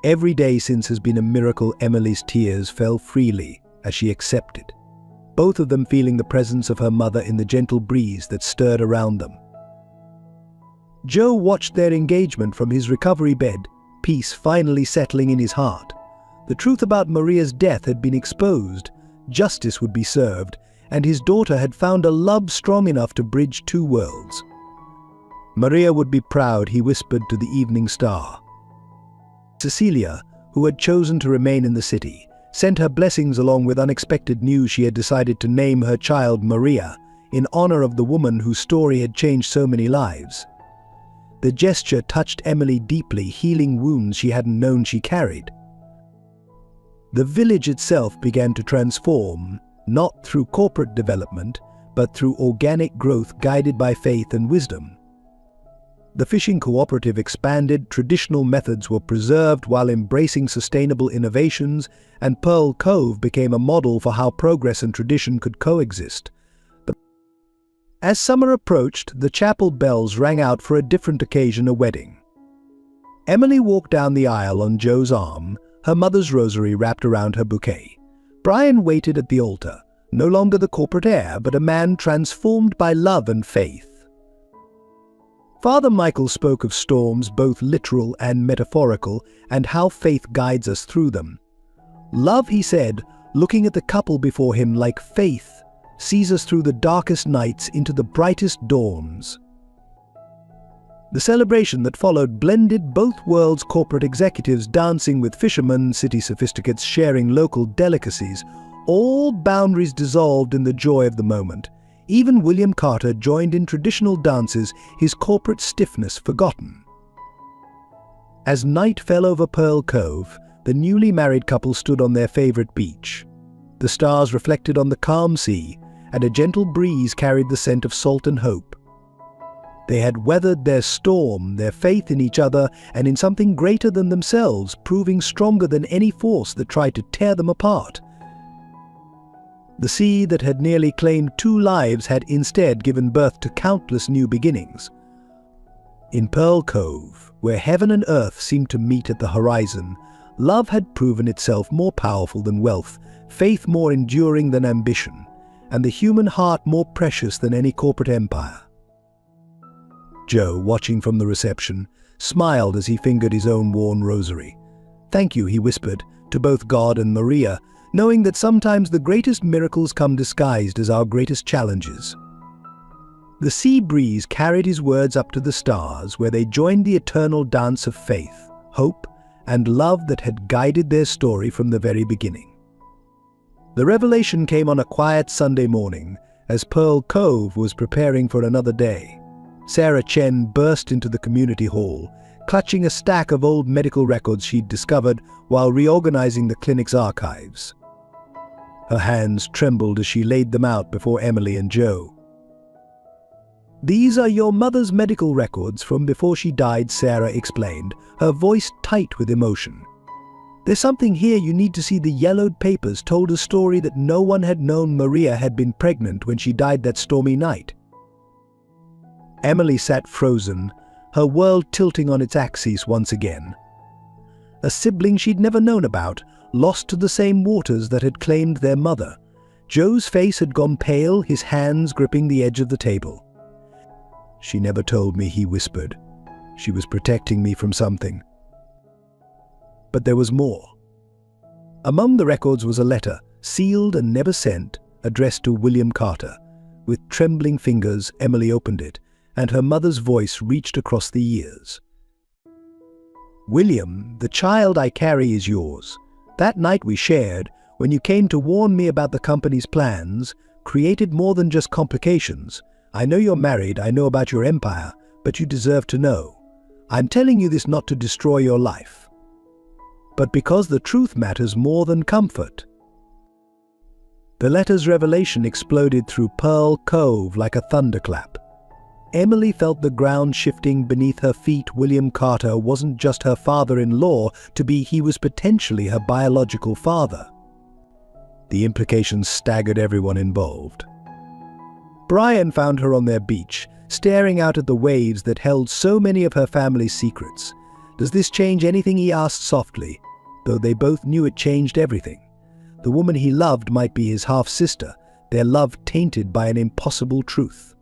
Speaker 1: "Every day since has been a miracle." Emily's tears fell freely as she accepted, both of them feeling the presence of her mother in the gentle breeze that stirred around them. Joe watched their engagement from his recovery bed, peace finally settling in his heart. The truth about Maria's death had been exposed, justice would be served, and his daughter had found a love strong enough to bridge two worlds. Maria would be proud, he whispered to the evening star. Cecilia, who had chosen to remain in the city, sent her blessings along with unexpected news she had decided to name her child Maria, in honor of the woman whose story had changed so many lives. The gesture touched Emily deeply, healing wounds she hadn't known she carried. The village itself began to transform, not through corporate development, but through organic growth guided by faith and wisdom. The fishing cooperative expanded, traditional methods were preserved while embracing sustainable innovations, and Pearl Cove became a model for how progress and tradition could coexist. As summer approached, the chapel bells rang out for a different occasion, a wedding. Emily walked down the aisle on Joe's arm, her mother's rosary wrapped around her bouquet. Brian waited at the altar, no longer the corporate heir, but a man transformed by love and faith. Father Michael spoke of storms, both literal and metaphorical, and how faith guides us through them. "Love," he said, looking at the couple before him, "like faith, sees us through the darkest nights into the brightest dawns." The celebration that followed blended both worlds, corporate executives dancing with fishermen, city sophisticates sharing local delicacies, all boundaries dissolved in the joy of the moment. Even William Carter joined in traditional dances, his corporate stiffness forgotten. As night fell over Pearl Cove, the newly married couple stood on their favorite beach. The stars reflected on the calm sea, and a gentle breeze carried the scent of salt and hope. They had weathered their storm, their faith in each other and in something greater than themselves, proving stronger than any force that tried to tear them apart. The sea that had nearly claimed 2 lives had instead given birth to countless new beginnings. In Pearl Cove, where heaven and earth seemed to meet at the horizon, love had proven itself more powerful than wealth, faith more enduring than ambition, and the human heart more precious than any corporate empire. Joe, watching from the reception, smiled as he fingered his own worn rosary. "Thank you," he whispered, to both God and Maria, knowing that sometimes the greatest miracles come disguised as our greatest challenges. The sea breeze carried his words up to the stars, where they joined the eternal dance of faith, hope, and love that had guided their story from the very beginning. The revelation came on a quiet Sunday morning, as Pearl Cove was preparing for another day. Sarah Chen burst into the community hall, clutching a stack of old medical records she'd discovered while reorganizing the clinic's archives. Her hands trembled as she laid them out before Emily and Joe. "These are your mother's medical records from before she died," Sarah explained, her voice tight with emotion. "There's something here you need to see." The yellowed papers told a story that no one had known. Maria had been pregnant when she died that stormy night. Emily sat frozen, her world tilting on its axis once again. A sibling she'd never known about, lost to the same waters that had claimed their mother. Joe's face had gone pale, his hands gripping the edge of the table. "She never told me," he whispered. "She was protecting me from something." But there was more. Among the records was a letter, sealed and never sent, addressed to William Carter. With trembling fingers, Emily opened it, and her mother's voice reached across the years. "William, the child I carry is yours. That night we shared, when you came to warn me about the company's plans, created more than just complications. I know you're married, I know about your empire, but you deserve to know. I'm telling you this not to destroy your life, but because the truth matters more than comfort." The letter's revelation exploded through Pearl Cove like a thunderclap. Emily felt the ground shifting beneath her feet. William Carter wasn't just her father-in-law, he was potentially her biological father. The implications staggered everyone involved. Brian found her on their beach, staring out at the waves that held so many of her family's secrets. "Does this change anything?" he asked softly, though they both knew it changed everything. The woman he loved might be his half-sister, their love tainted by an impossible truth.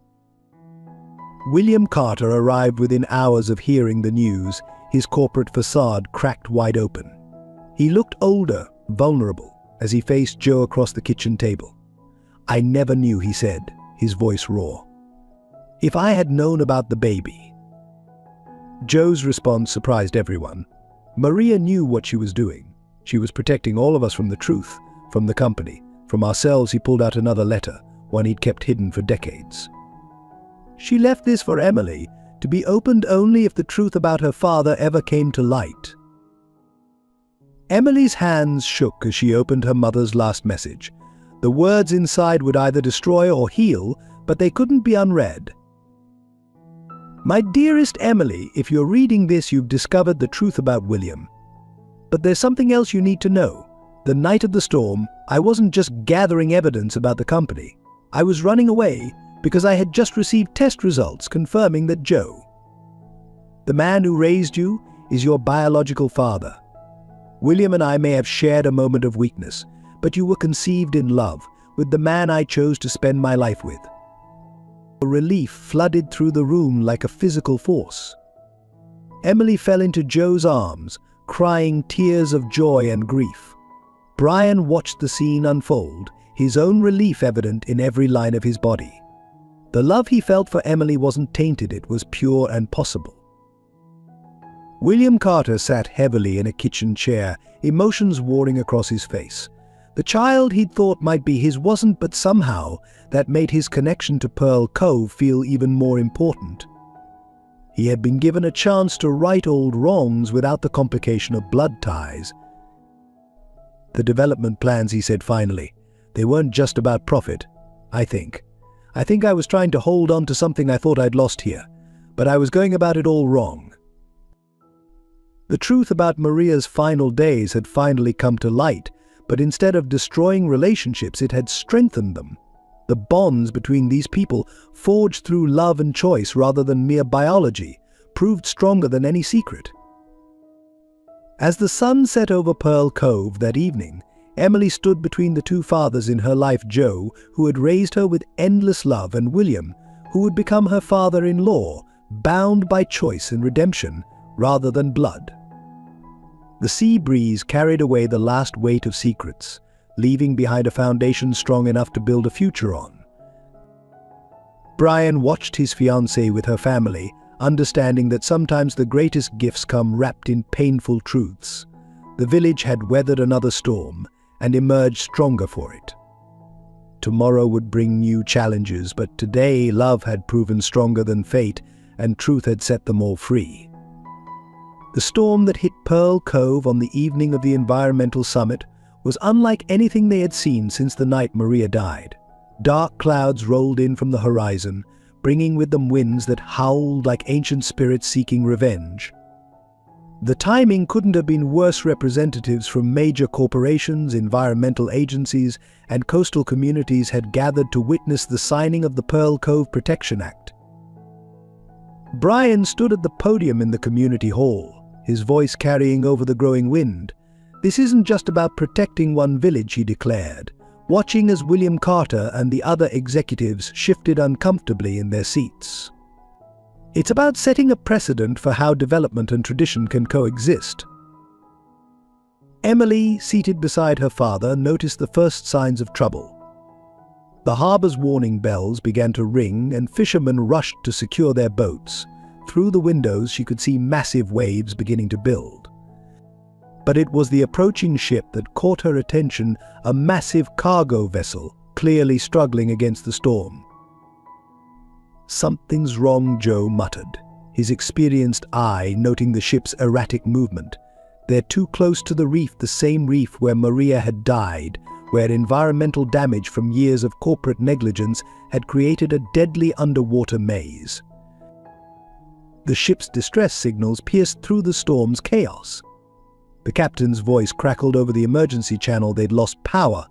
Speaker 1: William Carter arrived within hours of hearing the news, his corporate facade cracked wide open. He looked older, vulnerable, as he faced Joe across the kitchen table. "I never knew," he said, his voice raw. "If I had known about the baby." Joe's response surprised everyone. Maria knew what she was doing. She was protecting all of us from the truth, from the company, from ourselves. He pulled out another letter, one he'd kept hidden for decades. She left this for Emily, to be opened only if the truth about her father ever came to light. Emily's hands shook as she opened her mother's last message. The words inside would either destroy or heal, but they couldn't be unread. "My dearest Emily, if you're reading this, you've discovered the truth about William. But there's something else you need to know. The night of the storm, I wasn't just gathering evidence about the company. I was running away because I had just received test results confirming that Joe, the man who raised you, is your biological father. William and I may have shared a moment of weakness, but you were conceived in love with the man I chose to spend my life with." A relief flooded through the room like a physical force. Emily fell into Joe's arms, crying tears of joy and grief. Brian watched the scene unfold, his own relief evident in every line of his body. The love he felt for Emily wasn't tainted, it was pure and possible. William Carter sat heavily in a kitchen chair, emotions warring across his face. The child he'd thought might be his wasn't, but somehow that made his connection to Pearl Cove feel even more important. He had been given a chance to right old wrongs without the complication of blood ties. "The development plans," he said finally, "they weren't just about profit, I think. I think I was trying to hold on to something I thought I'd lost here, but I was going about it all wrong." The truth about Maria's final days had finally come to light, but instead of destroying relationships, it had strengthened them. The bonds between these people, forged through love and choice rather than mere biology, proved stronger than any secret. As the sun set over Pearl Cove that evening, Emily stood between the two fathers in her life, Joe, who had raised her with endless love, and William, who would become her father-in-law, bound by choice and redemption rather than blood. The sea breeze carried away the last weight of secrets, leaving behind a foundation strong enough to build a future on. Brian watched his fiancée with her family, understanding that sometimes the greatest gifts come wrapped in painful truths. The village had weathered another storm and emerged stronger for it. Tomorrow would bring new challenges, but today love had proven stronger than fate, and truth had set them all free. The storm that hit Pearl Cove on the evening of the environmental summit was unlike anything they had seen since the night Maria died. Dark clouds rolled in from the horizon, bringing with them winds that howled like ancient spirits seeking revenge. The timing couldn't have been worse. Representatives from major corporations, environmental agencies, and coastal communities had gathered to witness the signing of the Pearl Cove Protection Act. Brian stood at the podium in the community hall, his voice carrying over the growing wind. "This isn't just about protecting one village," he declared, watching as William Carter and the other executives shifted uncomfortably in their seats. "It's about setting a precedent for how development and tradition can coexist." Emily, seated beside her father, noticed the first signs of trouble. The harbor's warning bells began to ring, and fishermen rushed to secure their boats. Through the windows, she could see massive waves beginning to build. But it was the approaching ship that caught her attention, a massive cargo vessel, clearly struggling against the storm. "Something's wrong," Joe muttered, his experienced eye noting the ship's erratic movement. They're too close to the reef, the same reef where Maria had died, where environmental damage from years of corporate negligence had created a deadly underwater maze. The ship's distress signals pierced through the storm's chaos. The captain's voice crackled over the emergency channel. They'd lost power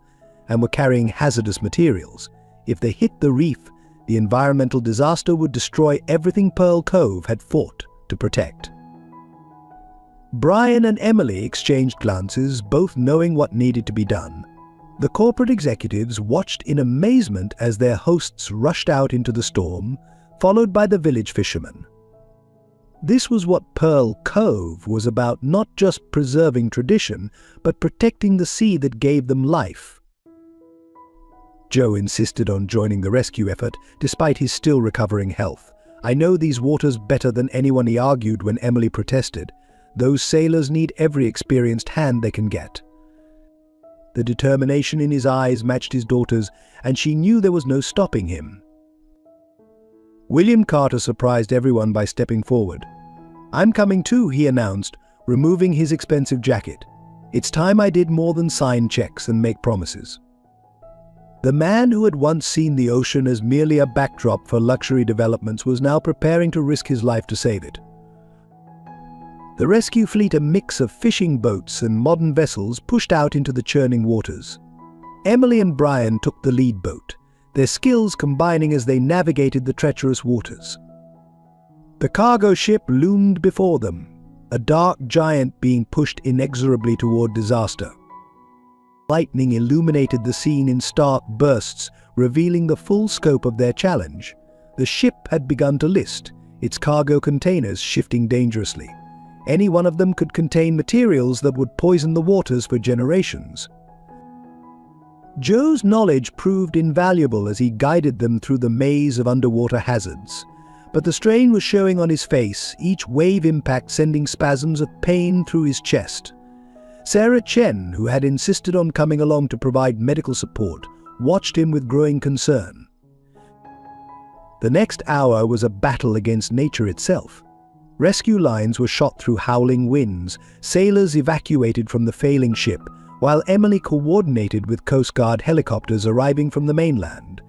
Speaker 1: and were carrying hazardous materials. If they hit the reef, the environmental disaster would destroy everything Pearl Cove had fought to protect. Brian and Emily exchanged glances, both knowing what needed to be done. The corporate executives watched in amazement as their hosts rushed out into the storm, followed by the village fishermen. This was what Pearl Cove was about, not just preserving tradition, but protecting the sea that gave them life. Joe insisted on joining the rescue effort, despite his still recovering health. "I know these waters better than anyone," he argued when Emily protested. "Those sailors need every experienced hand they can get." The determination in his eyes matched his daughter's, and she knew there was no stopping him. William Carter surprised everyone by stepping forward. "I'm coming too," he announced, removing his expensive jacket. "It's time I did more than sign checks and make promises." The man who had once seen the ocean as merely a backdrop for luxury developments was now preparing to risk his life to save it. The rescue fleet, a mix of fishing boats and modern vessels, pushed out into the churning waters. Emily and Brian took the lead boat, their skills combining as they navigated the treacherous waters. The cargo ship loomed before them, a dark giant being pushed inexorably toward disaster. Lightning illuminated the scene in stark bursts, revealing the full scope of their challenge. The ship had begun to list, its cargo containers shifting dangerously. Any one of them could contain materials that would poison the waters for generations. Joe's knowledge proved invaluable as he guided them through the maze of underwater hazards. But the strain was showing on his face, each wave impact sending spasms of pain through his chest. Sarah Chen, who had insisted on coming along to provide medical support, watched him with growing concern. The next hour was a battle against nature itself. Rescue lines were shot through howling winds, sailors evacuated from the failing ship, while Emily coordinated with Coast Guard helicopters arriving from the mainland.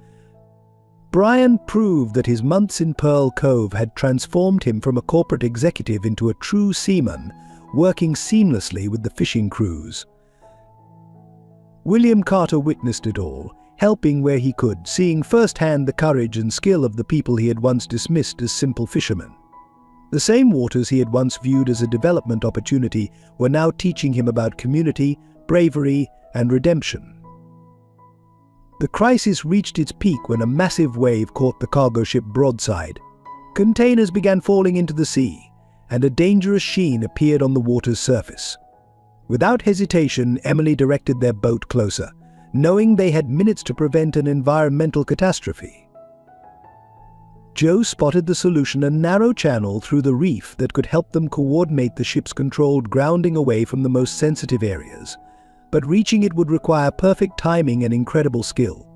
Speaker 1: Brian proved that his months in Pearl Cove had transformed him from a corporate executive into a true seaman, working seamlessly with the fishing crews. William Carter witnessed it all, helping where he could, seeing firsthand the courage and skill of the people he had once dismissed as simple fishermen. The same waters he had once viewed as a development opportunity were now teaching him about community, bravery, and redemption. The crisis reached its peak when a massive wave caught the cargo ship broadside. Containers began falling into the sea, and a dangerous sheen appeared on the water's surface. Without hesitation, Emily directed their boat closer, knowing they had minutes to prevent an environmental catastrophe. Joe spotted the solution, a narrow channel through the reef that could help them coordinate the ship's controlled grounding away from the most sensitive areas. But reaching it would require perfect timing and incredible skill.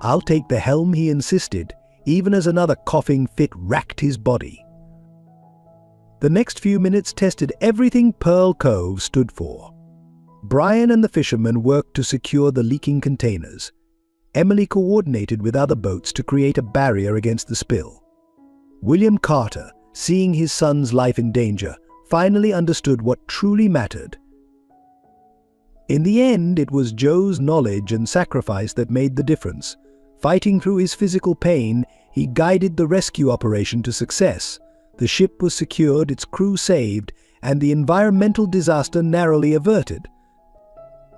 Speaker 1: "I'll take the helm," he insisted, even as another coughing fit racked his body. The next few minutes tested everything Pearl Cove stood for. Brian and the fishermen worked to secure the leaking containers. Emily coordinated with other boats to create a barrier against the spill. William Carter, seeing his son's life in danger, finally understood what truly mattered. In the end, it was Joe's knowledge and sacrifice that made the difference. Fighting through his physical pain, he guided the rescue operation to success. The ship was secured, its crew saved, and the environmental disaster narrowly averted.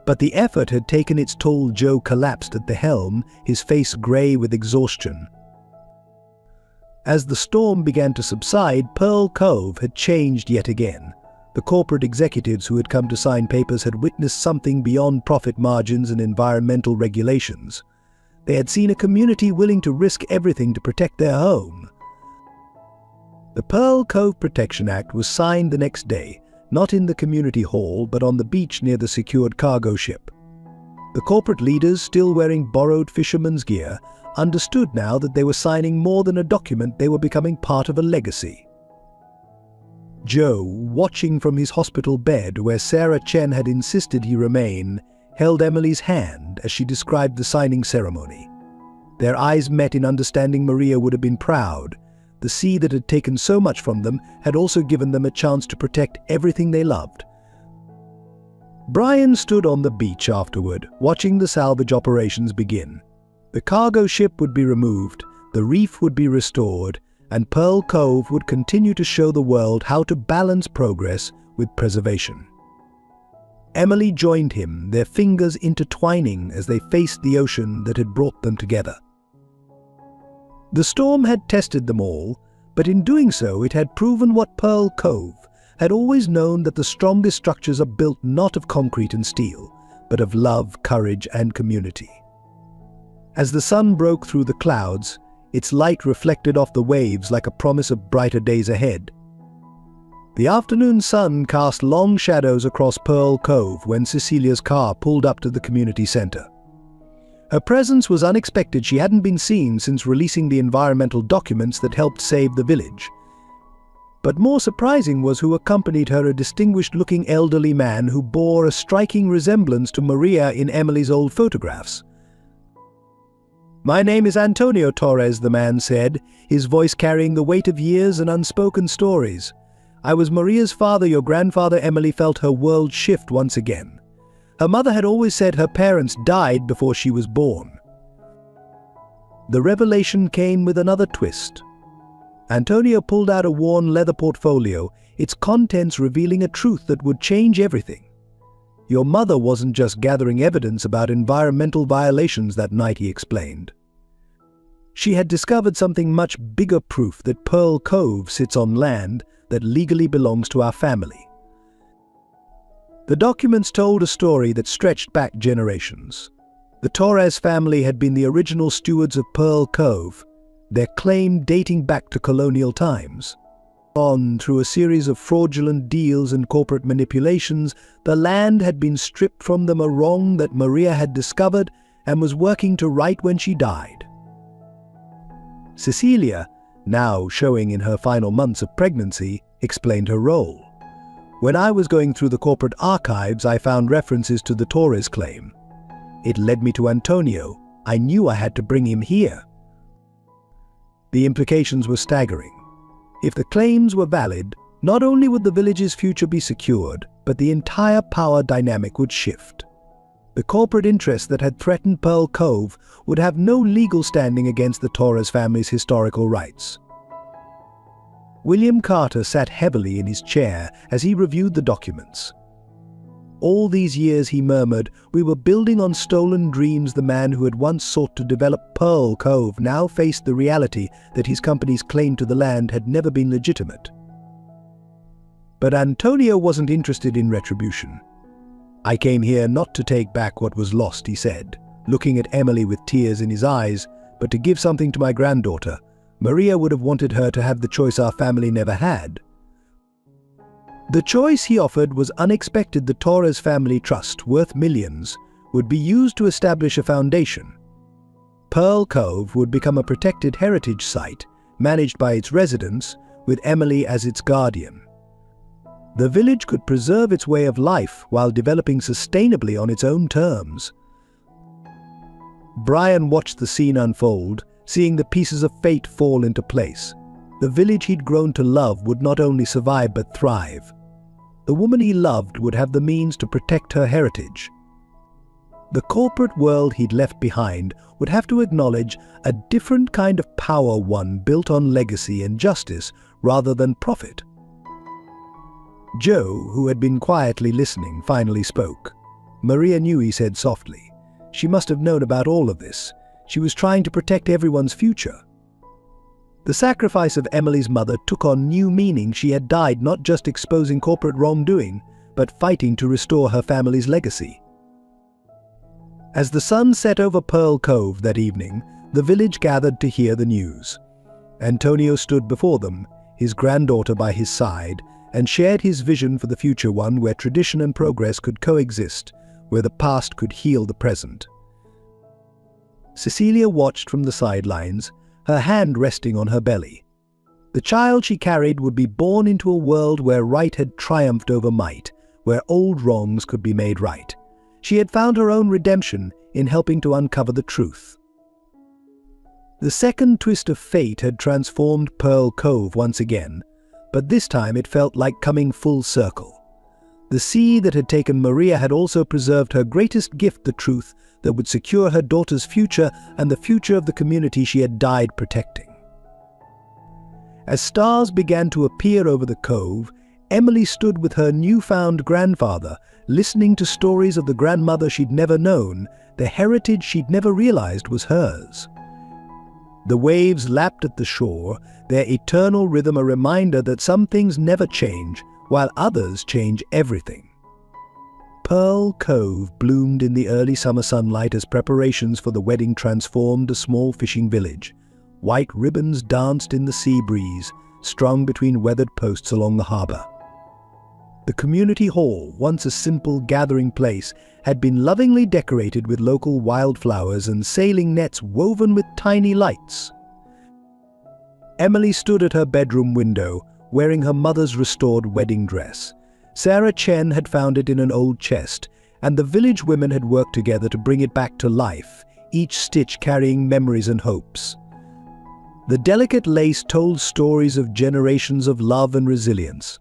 Speaker 1: But the effort had taken its toll. Joe collapsed at the helm, his face gray with exhaustion. As the storm began to subside, Pearl Cove had changed yet again. The corporate executives who had come to sign papers had witnessed something beyond profit margins and environmental regulations. They had seen a community willing to risk everything to protect their home. The Pearl Cove Protection Act was signed the next day, not in the community hall but on the beach near the secured cargo ship. The corporate leaders, still wearing borrowed fisherman's gear, understood now that they were signing more than a document, they were becoming part of a legacy. Joe, watching from his hospital bed where Sarah Chen had insisted he remain, held Emily's hand as she described the signing ceremony. Their eyes met in understanding. Maria would have been proud. The sea that had taken so much from them had also given them a chance to protect everything they loved. Brian stood on the beach afterward, watching the salvage operations begin. The cargo ship would be removed, the reef would be restored, and Pearl Cove would continue to show the world how to balance progress with preservation. Emily joined him, their fingers intertwining as they faced the ocean that had brought them together. The storm had tested them all, but in doing so it had proven what Pearl Cove had always known, that the strongest structures are built not of concrete and steel, but of love, courage, and community. As the sun broke through the clouds, its light reflected off the waves like a promise of brighter days ahead. The afternoon sun cast long shadows across Pearl Cove when Cecilia's car pulled up to the community center. Her presence was unexpected. She hadn't been seen since releasing the environmental documents that helped save the village. But more surprising was who accompanied her, a distinguished-looking elderly man who bore a striking resemblance to Maria in Emily's old photographs. "My name is Antonio Torres," the man said, his voice carrying the weight of years and unspoken stories. "I was Maria's father, your grandfather." Emily felt her world shift once again. Her mother had always said her parents died before she was born. The revelation came with another twist. Antonio pulled out a worn leather portfolio, its contents revealing a truth that would change everything. "Your mother wasn't just gathering evidence about environmental violations that night," he explained. "She had discovered something much bigger, proof that Pearl Cove sits on land that legally belongs to our family." The documents told a story that stretched back generations. The Torres family had been the original stewards of Pearl Cove, their claim dating back to colonial times. On through a series of fraudulent deals and corporate manipulations, the land had been stripped from them, a wrong that Maria had discovered and was working to right when she died. Cecilia, now showing in her final months of pregnancy, explained her role. "When I was going through the corporate archives, I found references to the Torres claim. It led me to Antonio. I knew I had to bring him here." The implications were staggering. If the claims were valid, not only would the village's future be secured, but the entire power dynamic would shift. The corporate interests that had threatened Pearl Cove would have no legal standing against the Torres family's historical rights. William Carter sat heavily in his chair as he reviewed the documents. "All these years," he murmured, "we were building on stolen dreams." The man who had once sought to develop Pearl Cove now faced the reality that his company's claim to the land had never been legitimate. But Antonio wasn't interested in retribution. "I came here not to take back what was lost," he said, looking at Emily with tears in his eyes, "but to give something to my granddaughter. Maria would have wanted her to have the choice our family never had." The choice he offered was unexpected. The Torres family trust, worth millions, would be used to establish a foundation. Pearl Cove would become a protected heritage site, managed by its residents, with Emily as its guardian. The village could preserve its way of life while developing sustainably on its own terms. Brian watched the scene unfold, seeing the pieces of fate fall into place. The village he'd grown to love would not only survive but thrive. The woman he loved would have the means to protect her heritage. The corporate world he'd left behind would have to acknowledge a different kind of power, one built on legacy and justice rather than profit. Joe, who had been quietly listening, finally spoke. "Maria knew," he said softly. "She must have known about all of this. She was trying to protect everyone's future." The sacrifice of Emily's mother took on new meaning. She had died not just exposing corporate wrongdoing, but fighting to restore her family's legacy. As the sun set over Pearl Cove that evening, the village gathered to hear the news. Antonio stood before them, his granddaughter by his side, and shared his vision for the future, one where tradition and progress could coexist, where the past could heal the present. Cecilia watched from the sidelines, her hand resting on her belly. The child she carried would be born into a world where right had triumphed over might, where old wrongs could be made right. She had found her own redemption in helping to uncover the truth. The second twist of fate had transformed Pearl Cove once again, but this time it felt like coming full circle. The sea that had taken Maria had also preserved her greatest gift, the truth that would secure her daughter's future and the future of the community she had died protecting. As stars began to appear over the cove, Emily stood with her newfound grandfather, listening to stories of the grandmother she'd never known, the heritage she'd never realized was hers. The waves lapped at the shore, their eternal rhythm a reminder that some things never change, while others change everything. Pearl Cove bloomed in the early summer sunlight as preparations for the wedding transformed a small fishing village. White ribbons danced in the sea breeze, strung between weathered posts along the harbor. The community hall, once a simple gathering place, had been lovingly decorated with local wildflowers and sailing nets woven with tiny lights. Emily stood at her bedroom window, wearing her mother's restored wedding dress. Sarah Chen had found it in an old chest, and the village women had worked together to bring it back to life, each stitch carrying memories and hopes. The delicate lace told stories of generations of love and resilience.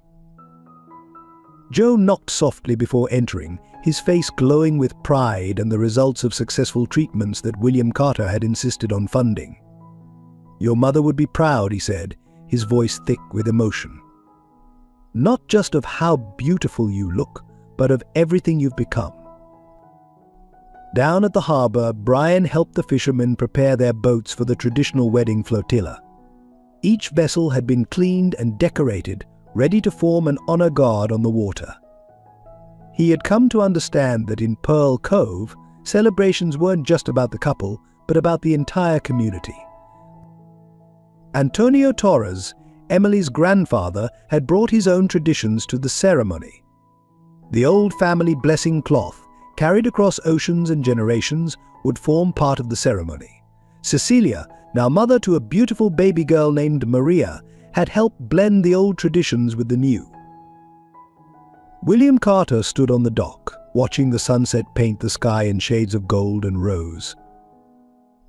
Speaker 1: Joe knocked softly before entering, his face glowing with pride and the results of successful treatments that William Carter had insisted on funding. "Your mother would be proud," he said, his voice thick with emotion. "Not just of how beautiful you look, but of everything you've become." Down at the harbor, Brian helped the fishermen prepare their boats for the traditional wedding flotilla. Each vessel had been cleaned and decorated, ready to form an honor guard on the water. He had come to understand that in Pearl Cove, celebrations weren't just about the couple, but about the entire community. Antonio Torres, Emily's grandfather, had brought his own traditions to the ceremony. The old family blessing cloth, carried across oceans and generations, would form part of the ceremony. Cecilia, now mother to a beautiful baby girl named Maria, had helped blend the old traditions with the new. William Carter stood on the dock, watching the sunset paint the sky in shades of gold and rose.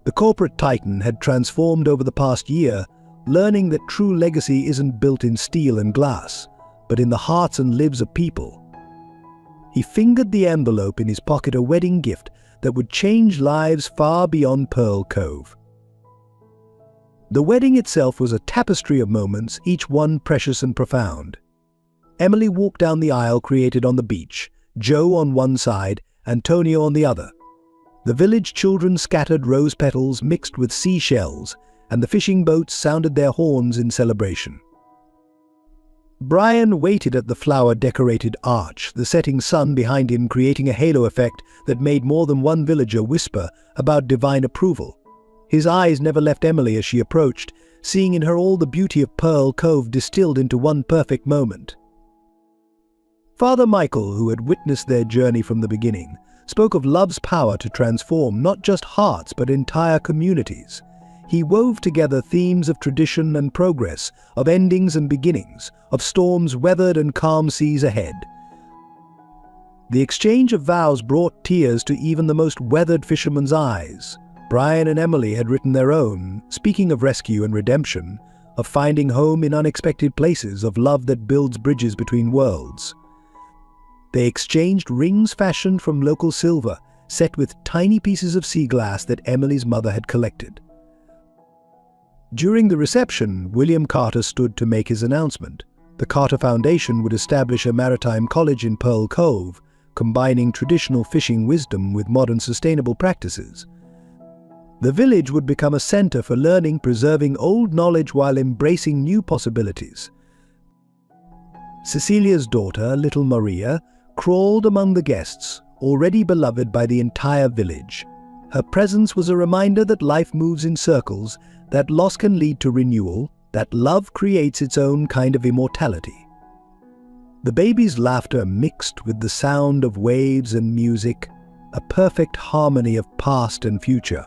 Speaker 1: The corporate titan had transformed over the past year, learning that true legacy isn't built in steel and glass, but in the hearts and lives of people. He fingered the envelope in his pocket, a wedding gift that would change lives far beyond Pearl Cove. The wedding itself was a tapestry of moments, each one precious and profound. Emily walked down the aisle created on the beach, Joe on one side, Antonio on the other. The village children scattered rose petals mixed with seashells, and the fishing boats sounded their horns in celebration. Brian waited at the flower-decorated arch, the setting sun behind him creating a halo effect that made more than one villager whisper about divine approval. His eyes never left Emily as she approached, seeing in her all the beauty of Pearl Cove distilled into one perfect moment. Father Michael, who had witnessed their journey from the beginning, spoke of love's power to transform not just hearts but entire communities. He wove together themes of tradition and progress, of endings and beginnings, of storms weathered and calm seas ahead. The exchange of vows brought tears to even the most weathered fisherman's eyes. Brian and Emily had written their own, speaking of rescue and redemption, of finding home in unexpected places, of love that builds bridges between worlds. They exchanged rings fashioned from local silver, set with tiny pieces of sea glass that Emily's mother had collected. During the reception, William Carter stood to make his announcement. The Carter Foundation would establish a maritime college in Pearl Cove, combining traditional fishing wisdom with modern sustainable practices. The village would become a center for learning, preserving old knowledge while embracing new possibilities. Cecilia's daughter, little Maria, crawled among the guests, already beloved by the entire village. Her presence was a reminder that life moves in circles, that loss can lead to renewal, that love creates its own kind of immortality. The baby's laughter mixed with the sound of waves and music, a perfect harmony of past and future.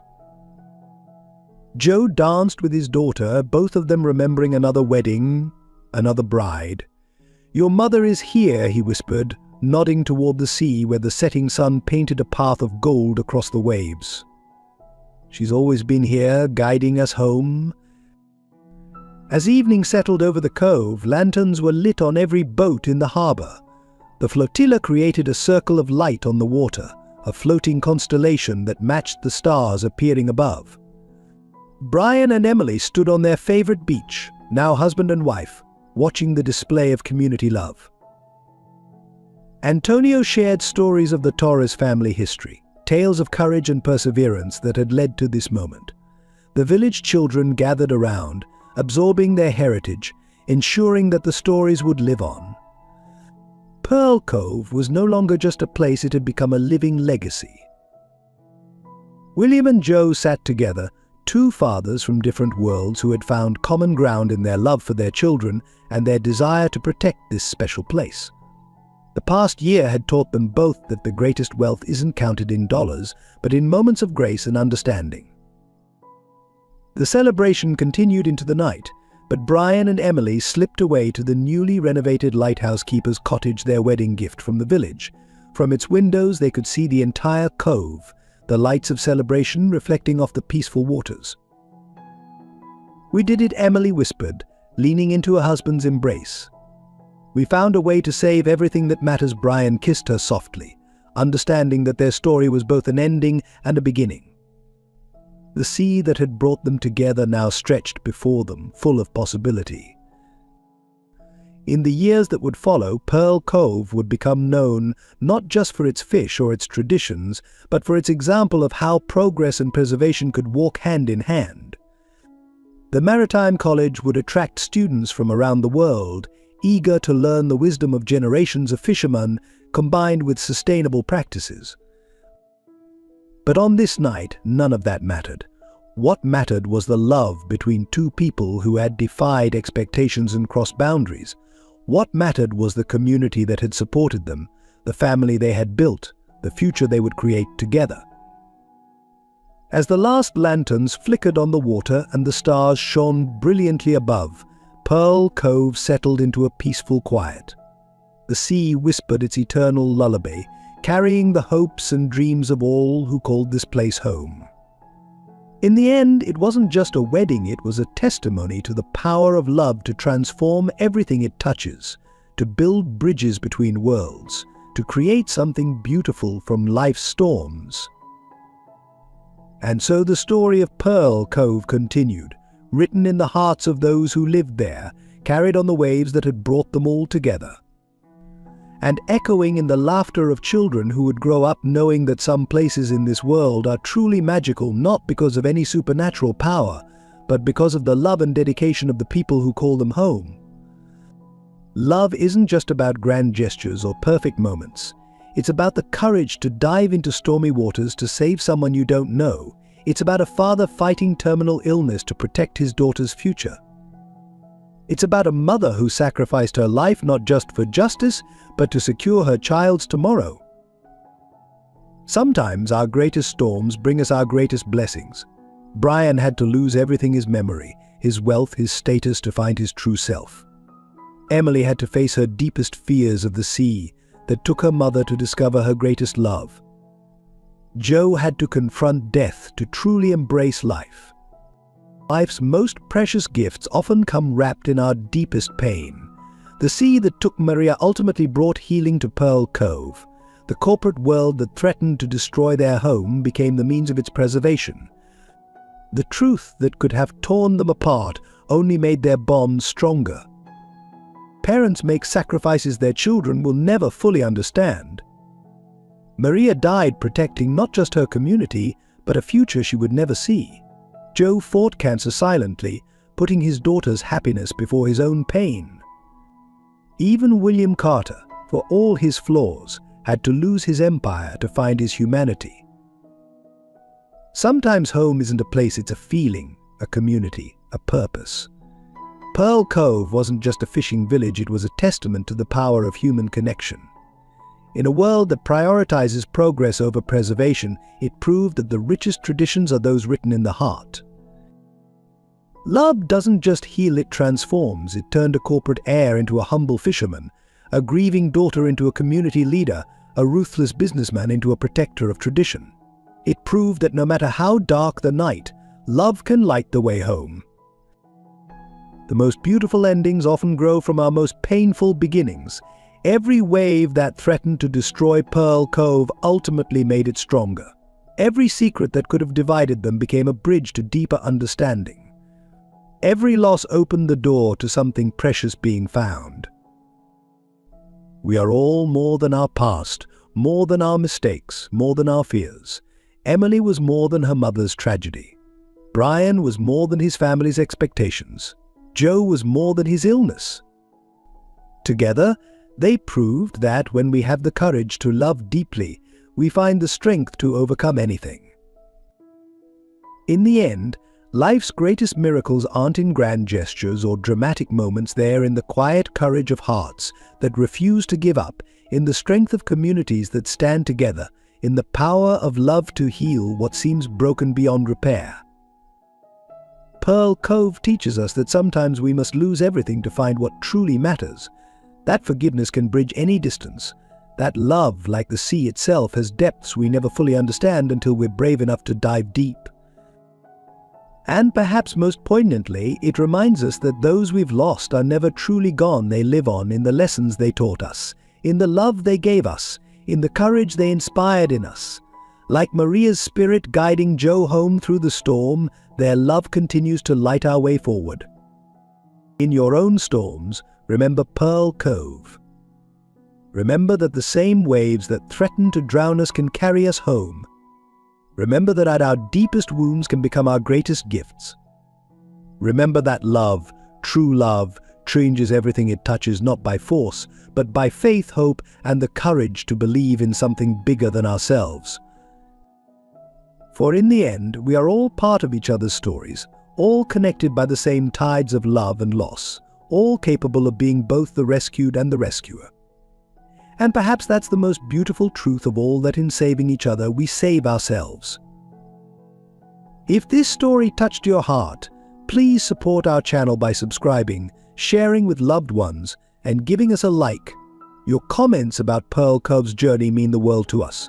Speaker 1: Joe danced with his daughter, both of them remembering another wedding, another bride. "Your mother is here," he whispered, nodding toward the sea where the setting sun painted a path of gold across the waves. "She's always been here, guiding us home." As evening settled over the cove, lanterns were lit on every boat in the harbor. The flotilla created a circle of light on the water, a floating constellation that matched the stars appearing above. Brian and Emily stood on their favorite beach, now husband and wife, watching the display of community love. Antonio shared stories of the Torres family history, tales of courage and perseverance that had led to this moment. The village children gathered around, absorbing their heritage, ensuring that the stories would live on. Pearl Cove was no longer just a place, it had become a living legacy. William and Joe sat together, two fathers from different worlds who had found common ground in their love for their children and their desire to protect this special place. The past year had taught them both that the greatest wealth isn't counted in dollars, but in moments of grace and understanding. The celebration continued into the night, but Brian and Emily slipped away to the newly renovated lighthouse keeper's cottage, their wedding gift from the village. From its windows they could see the entire cove, the lights of celebration reflecting off the peaceful waters. "We did it," Emily whispered, leaning into her husband's embrace. "We found a way to save everything that matters." Brian kissed her softly, understanding that their story was both an ending and a beginning. The sea that had brought them together now stretched before them, full of possibility. In the years that would follow, Pearl Cove would become known not just for its fish or its traditions, but for its example of how progress and preservation could walk hand in hand. The Maritime College would attract students from around the world, eager to learn the wisdom of generations of fishermen combined with sustainable practices. But on this night, none of that mattered. What mattered was the love between two people who had defied expectations and crossed boundaries. What mattered was the community that had supported them, the family they had built, the future they would create together. As the last lanterns flickered on the water and the stars shone brilliantly above, Pearl Cove settled into a peaceful quiet. The sea whispered its eternal lullaby, carrying the hopes and dreams of all who called this place home. In the end, it wasn't just a wedding, it was a testimony to the power of love to transform everything it touches, to build bridges between worlds, to create something beautiful from life's storms. And so the story of Pearl Cove continued, written in the hearts of those who lived there, carried on the waves that had brought them all together, and echoing in the laughter of children who would grow up knowing that some places in this world are truly magical, not because of any supernatural power, but because of the love and dedication of the people who call them home. Love isn't just about grand gestures or perfect moments. It's about the courage to dive into stormy waters to save someone you don't know. It's about a father fighting terminal illness to protect his daughter's future. It's about a mother who sacrificed her life not just for justice, but to secure her child's tomorrow. Sometimes our greatest storms bring us our greatest blessings. Brian had to lose everything: his memory, his wealth, his status, to find his true self. Emily had to face her deepest fears of the sea that took her mother to discover her greatest love. Joe had to confront death to truly embrace life. Life's most precious gifts often come wrapped in our deepest pain. The sea that took Maria ultimately brought healing to Pearl Cove. The corporate world that threatened to destroy their home became the means of its preservation. The truth that could have torn them apart only made their bond stronger. Parents make sacrifices their children will never fully understand. Maria died protecting not just her community, but a future she would never see. Joe fought cancer silently, putting his daughter's happiness before his own pain. Even William Carter, for all his flaws, had to lose his empire to find his humanity. Sometimes home isn't a place, it's a feeling, a community, a purpose. Pearl Cove wasn't just a fishing village, it was a testament to the power of human connection. In a world that prioritizes progress over preservation, it proved that the richest traditions are those written in the heart. Love doesn't just heal, it transforms. It turned a corporate heir into a humble fisherman, a grieving daughter into a community leader, a ruthless businessman into a protector of tradition. It proved that no matter how dark the night, love can light the way home. The most beautiful endings often grow from our most painful beginnings. Every wave that threatened to destroy Pearl Cove ultimately made it stronger. Every secret that could have divided them became a bridge to deeper understanding. Every loss opened the door to something precious being found. We are all more than our past, more than our mistakes, more than our fears. Emily was more than her mother's tragedy. Brian was more than his family's expectations. Joe was more than his illness. Together, they proved that when we have the courage to love deeply, we find the strength to overcome anything. In the end, life's greatest miracles aren't in grand gestures or dramatic moments, they're in the quiet courage of hearts that refuse to give up, in the strength of communities that stand together, in the power of love to heal what seems broken beyond repair. Pearl Cove teaches us that sometimes we must lose everything to find what truly matters. That forgiveness can bridge any distance. That love, like the sea itself, has depths we never fully understand until we're brave enough to dive deep. And perhaps most poignantly, it reminds us that those we've lost are never truly gone. They live on in the lessons they taught us, in the love they gave us, in the courage they inspired in us. Like Maria's spirit guiding Joe home through the storm, their love continues to light our way forward. In your own storms, remember Pearl Cove. Remember that the same waves that threaten to drown us can carry us home. Remember that at our deepest wounds can become our greatest gifts. Remember that love, true love, changes everything it touches, not by force, but by faith, hope, and the courage to believe in something bigger than ourselves. For in the end, we are all part of each other's stories, all connected by the same tides of love and loss, all capable of being both the rescued and the rescuer. And perhaps that's the most beautiful truth of all, that in saving each other, we save ourselves. If this story touched your heart, please support our channel by subscribing, sharing with loved ones, and giving us a like. Your comments about Pearl Cove's journey mean the world to us.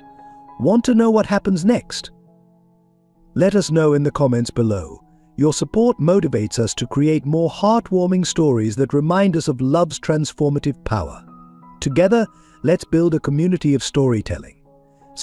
Speaker 1: Want to know what happens next? Let us know in the comments below. Your support motivates us to create more heartwarming stories that remind us of love's transformative power. Together, let's build a community of storytelling.